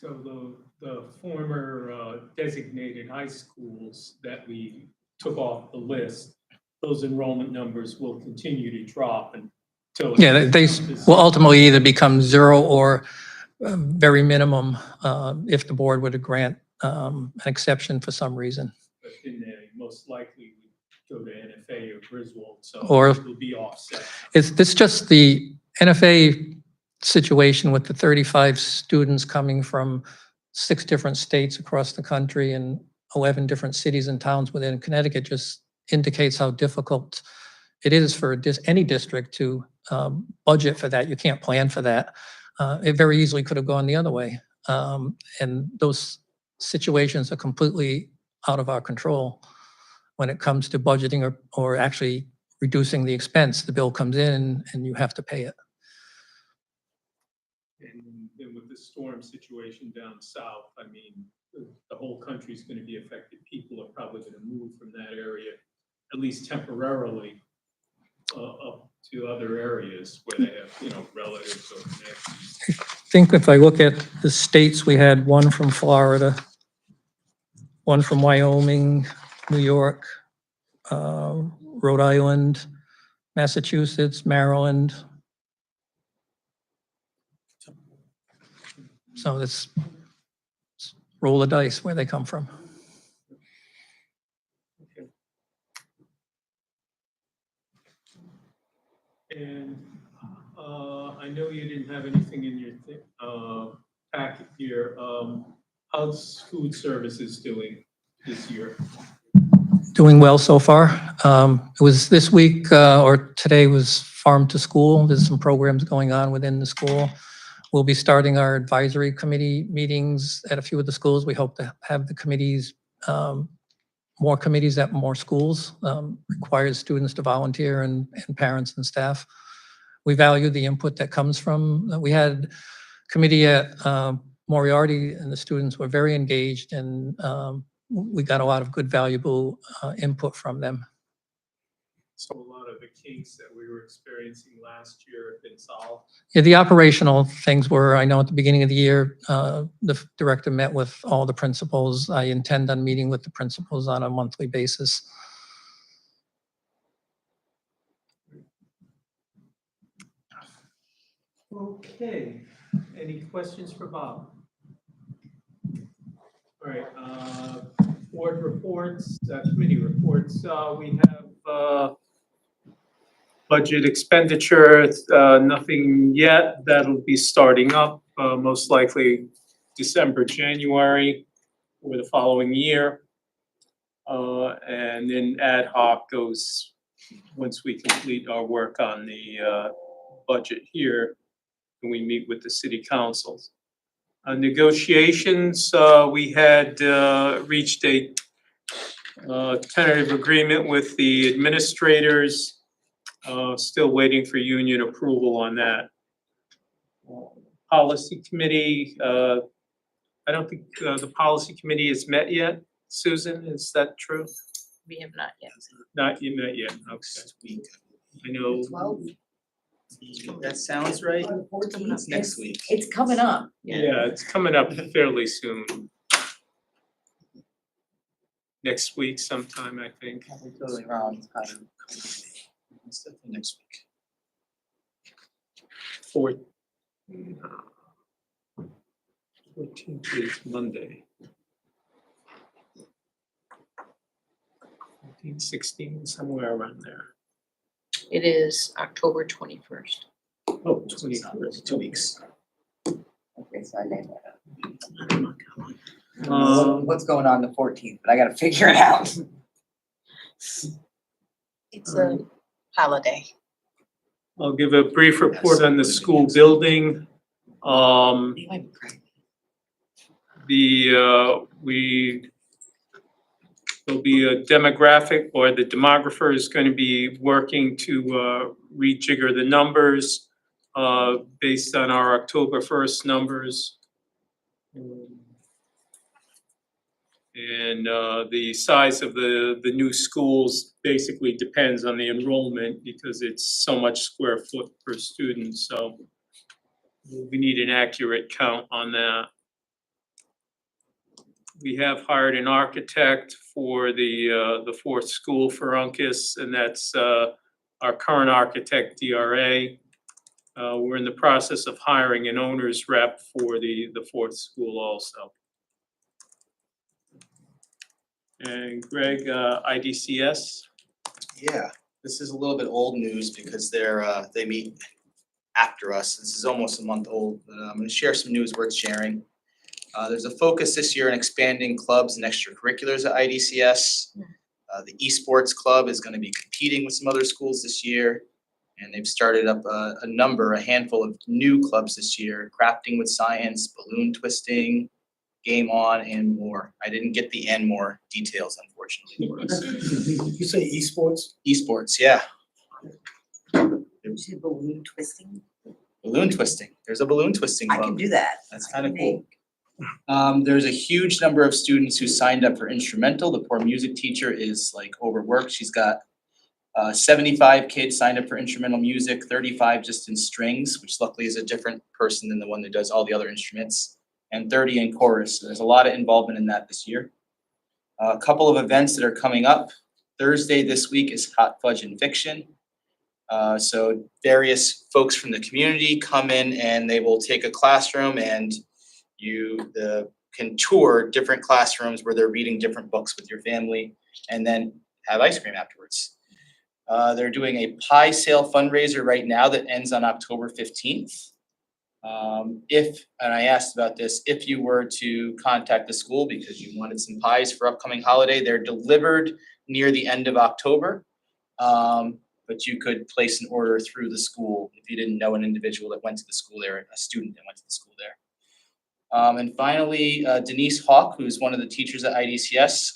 [SPEAKER 1] the former designated high schools that we took off the list, those enrollment numbers will continue to drop until.
[SPEAKER 11] Yeah, they will ultimately either become 0 or very minimum if the board were to grant an exception for some reason.
[SPEAKER 1] But then they most likely would go to NFA or Griswold, so
[SPEAKER 11] Or-
[SPEAKER 1] it will be offset.
[SPEAKER 11] It's just the NFA situation with the 35 students coming from 6 different states across the country and 11 different cities and towns within Connecticut just indicates how difficult it is for any district to budget for that. You can't plan for that. It very easily could have gone the other way. And those situations are completely out of our control when it comes to budgeting or actually reducing the expense. The bill comes in and you have to pay it.
[SPEAKER 1] And then with the storm situation down south, I mean, the whole country is going to be affected. People are probably going to move from that area, at least temporarily, up to other areas where they have, relatives or connections.
[SPEAKER 11] I think if I look at the states, we had 1 from Florida, 1 from Wyoming, New York, Rhode Island, Massachusetts, Maryland. So it's roll the dice where they come from.
[SPEAKER 1] And I know you didn't have anything in your packet here. How's food services doing this year?
[SPEAKER 11] Doing well so far. It was this week or today was Farm to School. There's some programs going on within the school. We'll be starting our advisory committee meetings at a few of the schools. We hope to have the committees, more committees at more schools. Requires students to volunteer and parents and staff. We value the input that comes from, we had committee at Moriarty, and the students were very engaged, and we got a lot of good, valuable input from them.
[SPEAKER 1] So a lot of the kinks that we were experiencing last year have been solved.
[SPEAKER 11] Yeah, the operational things were, I know at the beginning of the year, the director met with all the principals. I intend on meeting with the principals on a monthly basis.
[SPEAKER 1] Okay, any questions for Bob? All right, board reports, committee reports. We have budget expenditure, nothing yet. That'll be starting up most likely December, January, or the following year. And then ad hoc goes once we complete our work on the budget here, and we meet with the city councils. Negotiations, we had reached a tentative agreement with the administrators. Still waiting for union approval on that. Policy committee, I don't think the policy committee has met yet. Susan, is that true?
[SPEAKER 2] We have not yet.
[SPEAKER 1] Not met yet, okay. I know.
[SPEAKER 18] That sounds right. It's next week.
[SPEAKER 13] It's coming up.
[SPEAKER 1] Yeah, it's coming up fairly soon. Next week sometime, I think.
[SPEAKER 18] I'm totally wrong. It's definitely next week.
[SPEAKER 1] 14th is Monday. 15, 16, somewhere around there.
[SPEAKER 2] It is October 21st.
[SPEAKER 1] Oh, 21st.
[SPEAKER 18] 2 weeks.
[SPEAKER 13] Okay, so I made that up.
[SPEAKER 18] What's going on the 14th, but I gotta figure it out.
[SPEAKER 2] It's a holiday.
[SPEAKER 1] I'll give a brief report on the school building. There'll be a demographic, or the demographer is going to be working to rejigger the numbers based on our October 1st numbers. And the size of the new schools basically depends on the enrollment because it's so much square foot per student. So we need an accurate count on that. We have hired an architect for the fourth school for Uncas, and that's our current architect, DRA. We're in the process of hiring an owner's rep for the fourth school also. And Greg, IDCS?
[SPEAKER 18] Yeah, this is a little bit old news because they meet after us. This is almost a month old, but I'm gonna share some news worth sharing. There's a focus this year in expanding clubs and extracurriculars at IDCS. The esports club is gonna be competing with some other schools this year. And they've started up a handful of new clubs this year: crafting with science, balloon twisting, game on, and more. I didn't get the and more details, unfortunately.
[SPEAKER 16] Did you say esports?
[SPEAKER 18] Esports, yeah.
[SPEAKER 13] Balloon twisting.
[SPEAKER 18] Balloon twisting. There's a balloon twisting
[SPEAKER 13] I
[SPEAKER 18] club.
[SPEAKER 13] can do that.
[SPEAKER 18] That's kind of cool. There's a huge number of students who signed up for instrumental. The poor music teacher is like overworked. She's got 75 kids signed up for instrumental music, 35 just in strings, which luckily is a different person than the one that does all the other instruments, and 30 in chorus. So there's a lot of involvement in that this year. A couple of events that are coming up. Thursday this week is Hot Fudge and Fiction. So various folks from the community come in and they will take a classroom and you can tour different classrooms where they're reading different books with your family and then have ice cream afterwards. They're doing a pie sale fundraiser right now that ends on October 15th. And I asked about this, if you were to contact the school because you wanted some pies for upcoming holiday, they're delivered near the end of October. but you could place an order through the school if you didn't know an individual that went to the school there, a student that went to the school there. And finally, Denise Hawk, who's one of the teachers at IDCS,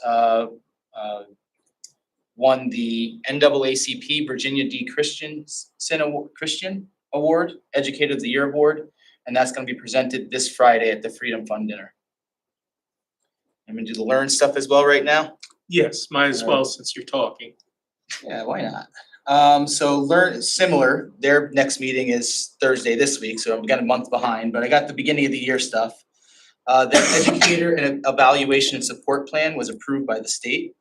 [SPEAKER 18] won the NAACP Virginia D. Christian Award, Educator of the Year Award, and that's gonna be presented this Friday at the Freedom Fund dinner. I'm gonna do the Learn stuff as well right now.
[SPEAKER 1] Yes, might as well since you're talking.
[SPEAKER 18] Yeah, why not? So Learn, similar, their next meeting is Thursday this week, so I'm got a month behind, but I got the beginning of the year stuff. Their educator and evaluation and support plan was approved by the state.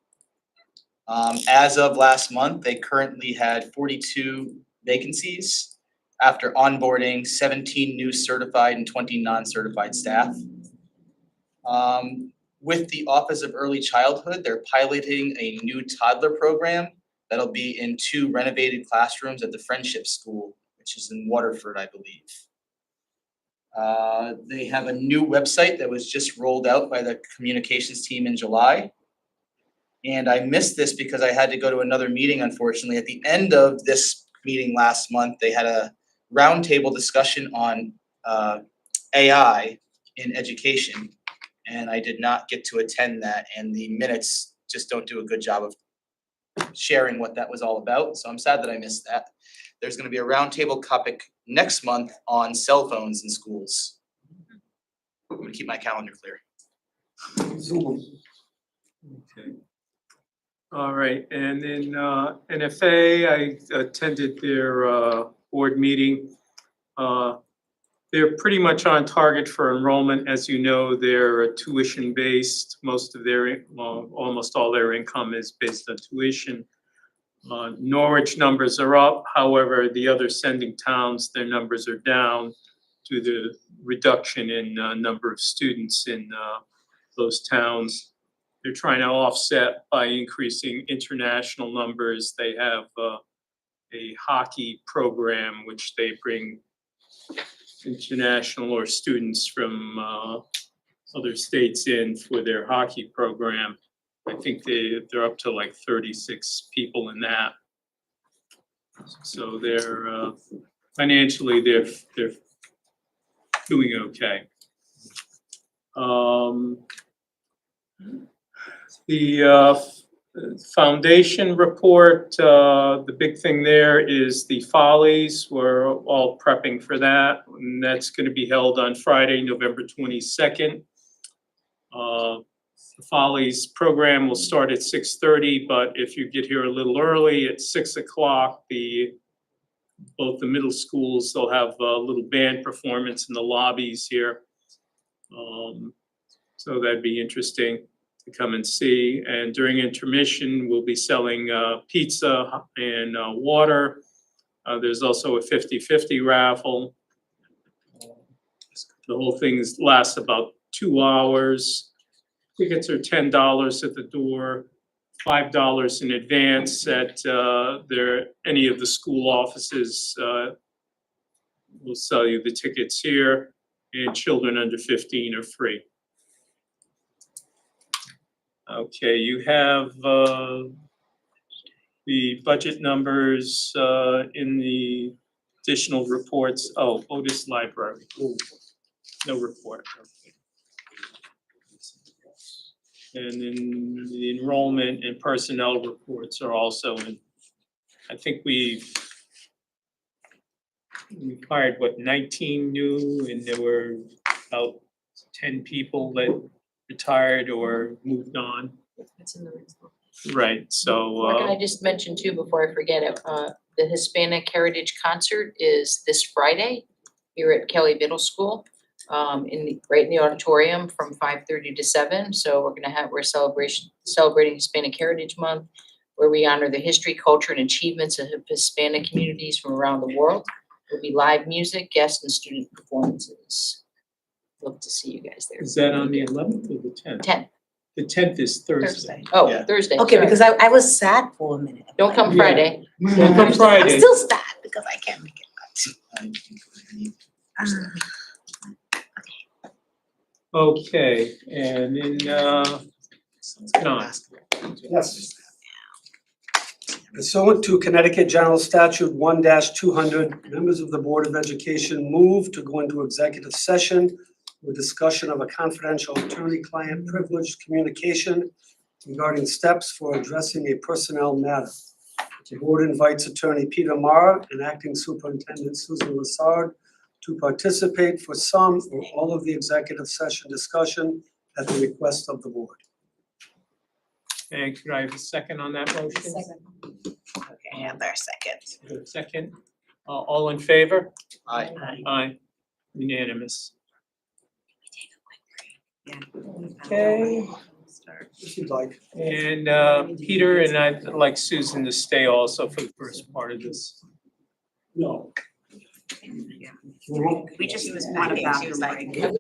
[SPEAKER 18] As of last month, they currently had 42 vacancies after onboarding 17 new certified and 20 non-certified staff. With the Office of Early Childhood, they're piloting a new toddler program that'll be in 2 renovated classrooms at the Friendship School, which is in Waterford, I believe. They have a new website that was just rolled out by the communications team in July. And I missed this because I had to go to another meeting, unfortunately. At the end of this meeting last month, they had a roundtable discussion on AI in education. And I did not get to attend that, and the minutes just don't do a good job of sharing what that was all about. So I'm sad that I missed that. There's gonna be a roundtable topic next month on cell phones in schools. I'm gonna keep my calendar clear.
[SPEAKER 1] Okay. All right, and then NFA, I attended their board meeting. They're pretty much on target for enrollment. As you know, they're tuition-based. Most of their, almost all their income is based on tuition. Norwich numbers are up. However, the other sending towns, their numbers are down due to the reduction in number of students in those towns. They're trying to offset by increasing international numbers. They have a hockey program which they bring international or students from other states in for their hockey program. I think they're up to like 36 people in that. So they're financially they're doing okay. The foundation report, the big thing there is the Follies. We're all prepping for that, and that's going to be held on Friday, November 22nd. The Follies program will start at 6:30, but if you get here a little early at 6 o'clock, both the middle schools, they'll have a little band performance in the lobbies here. So that'd be interesting to come and see. And during intermission, we'll be selling pizza and water. There's also a 50-50 raffle. The whole thing lasts about 2 hours. Tickets are $10 at the door, $5 in advance at any of the school offices. Will sell you the tickets here, and children under 15 are free. Okay, you have the budget numbers in the additional reports. Oh, Otis Library. Ooh, no report. Okay. And then the enrollment and personnel reports are also in. I think we hired, 19 new, and there were about 10 people that retired or moved on.
[SPEAKER 2] That's in the result.
[SPEAKER 1] Right, so.
[SPEAKER 2] Or can I just mention too, before I forget it, the Hispanic Heritage Concert is this Friday here at Kelly Middle School, right in the auditorium from 5:30 to 7. So we're celebrating Hispanic Heritage Month, where we honor the history, culture, and achievements of Hispanic communities from around the world. There'll be live music, guest and student performances. Love to see you guys there.
[SPEAKER 1] Is that on the 11th or the 10th?
[SPEAKER 2] 10th.
[SPEAKER 1] The 10th is Thursday.
[SPEAKER 2] Oh,
[SPEAKER 18] Yeah.
[SPEAKER 2] Thursday.
[SPEAKER 19] Okay,
[SPEAKER 2] sorry.
[SPEAKER 19] because I was sad for a minute.
[SPEAKER 2] Don't come
[SPEAKER 1] Yeah.
[SPEAKER 2] Friday.
[SPEAKER 1] Don't come
[SPEAKER 19] I'm
[SPEAKER 1] Friday.
[SPEAKER 19] still sad because I can't make it.
[SPEAKER 1] Okay, and then, John.
[SPEAKER 16] Yes. Pursuant to Connecticut General Statute 1-200, members of the Board of Education move to go into executive session with discussion of a confidential attorney-client privileged communication regarding steps for addressing a personnel matter. The board invites Attorney Peter Marr and Acting Superintendent Susan Lassard to participate for some or all of the executive session discussion at the request of the board.
[SPEAKER 1] And could I have a second on that motion?
[SPEAKER 19] Okay, Heather, second.
[SPEAKER 1] Second. All in favor?
[SPEAKER 18] Aye.
[SPEAKER 1] Aye. Unanimous.
[SPEAKER 3] Yeah.
[SPEAKER 1] Okay.
[SPEAKER 16] If you'd like.
[SPEAKER 1] And Peter, and I'd like Susan to stay also for the first part of this.
[SPEAKER 16] No.
[SPEAKER 3] We just want a bathroom break.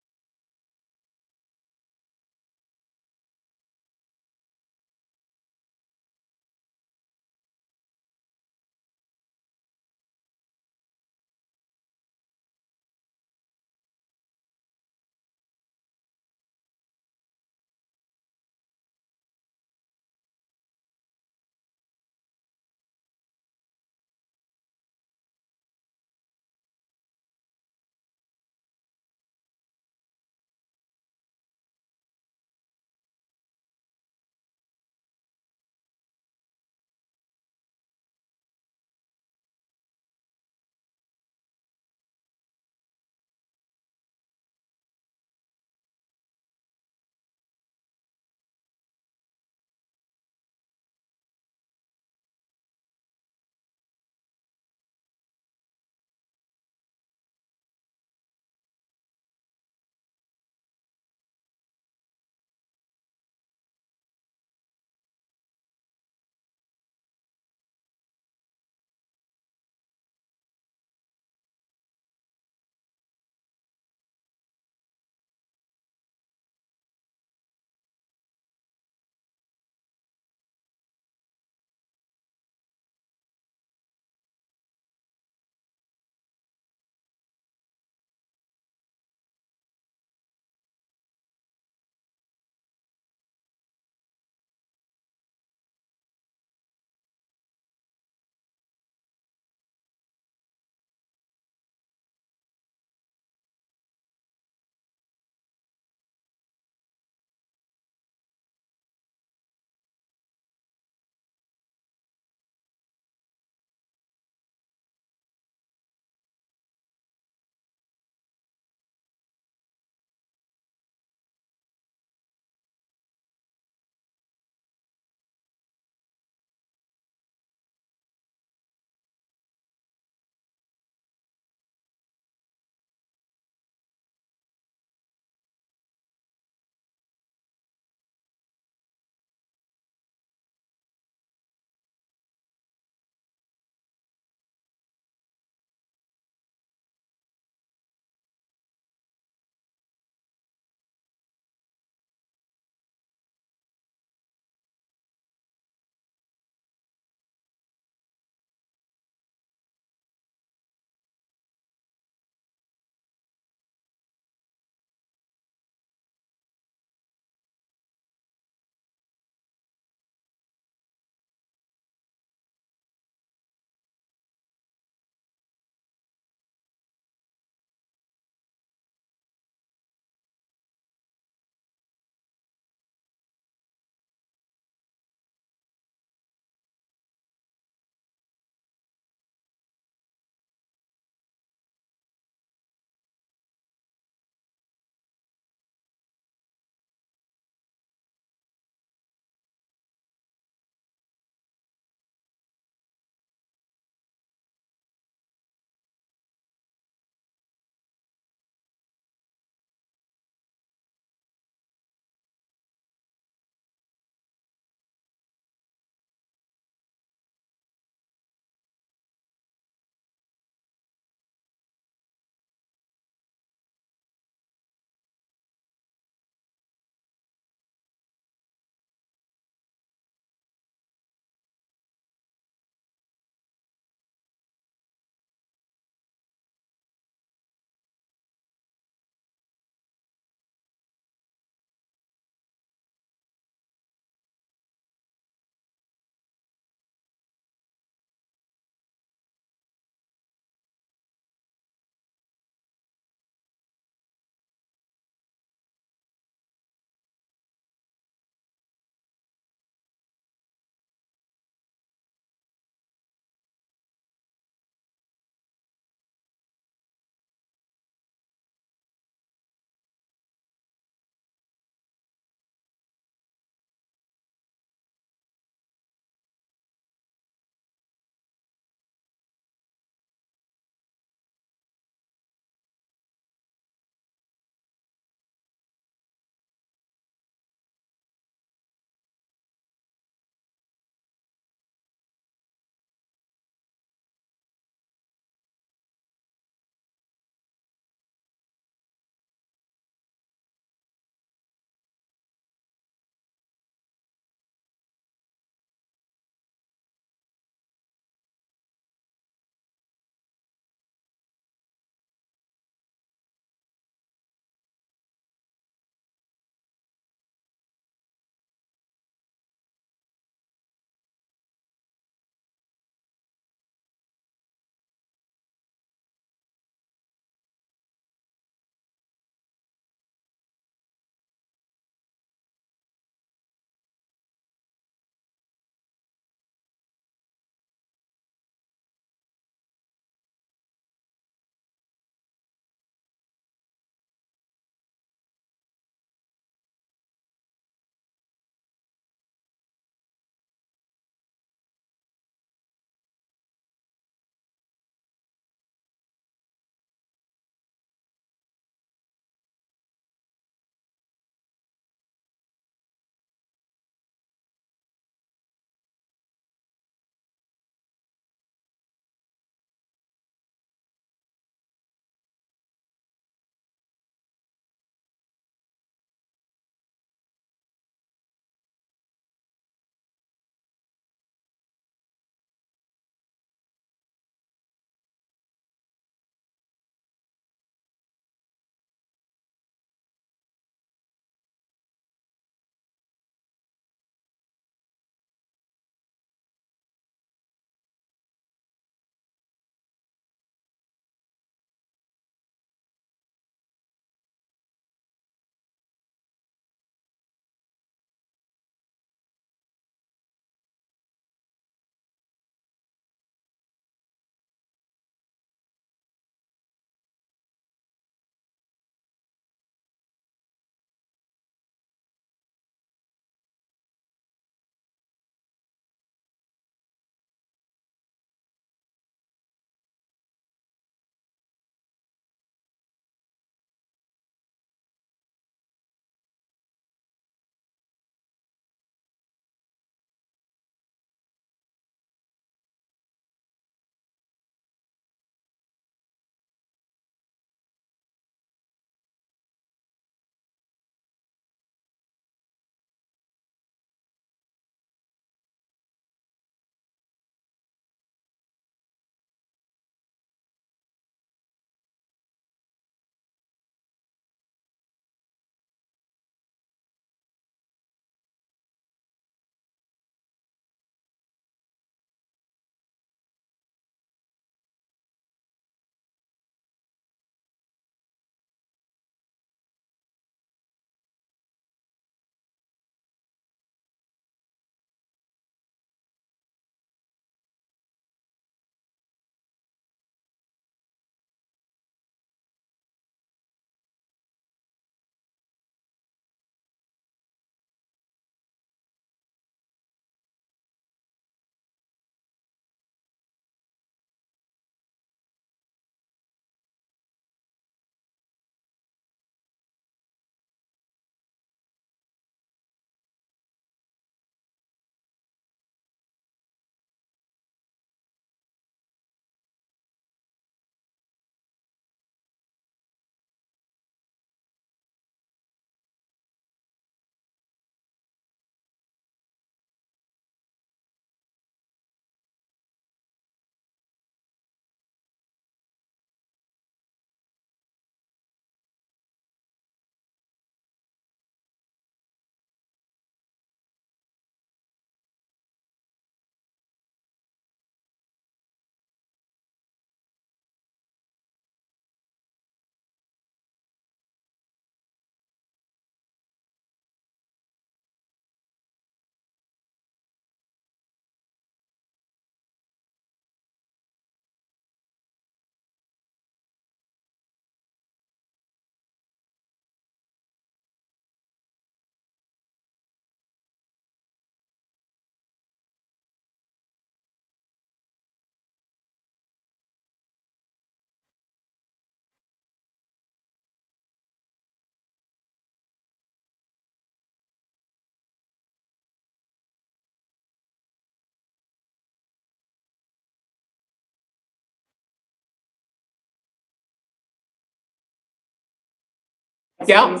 [SPEAKER 1] Yeah?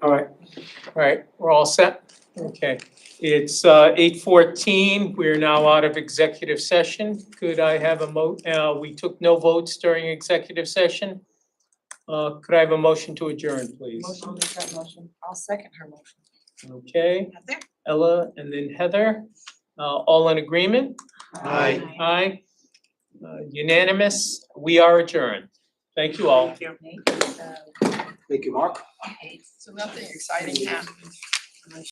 [SPEAKER 1] All right, we're all set? Okay. It's 8:14. We're now out of executive session. Could I have we took no votes during executive session. Could I have a motion to adjourn, please?
[SPEAKER 5] I'll make that motion. I'll second her motion.
[SPEAKER 1] Okay, Ella and then Heather, all in agreement?
[SPEAKER 16] Aye.
[SPEAKER 1] Aye. Unanimous, we are adjourned. Thank you all.
[SPEAKER 16] Thank you, Mark.
[SPEAKER 5] So nothing exciting happened.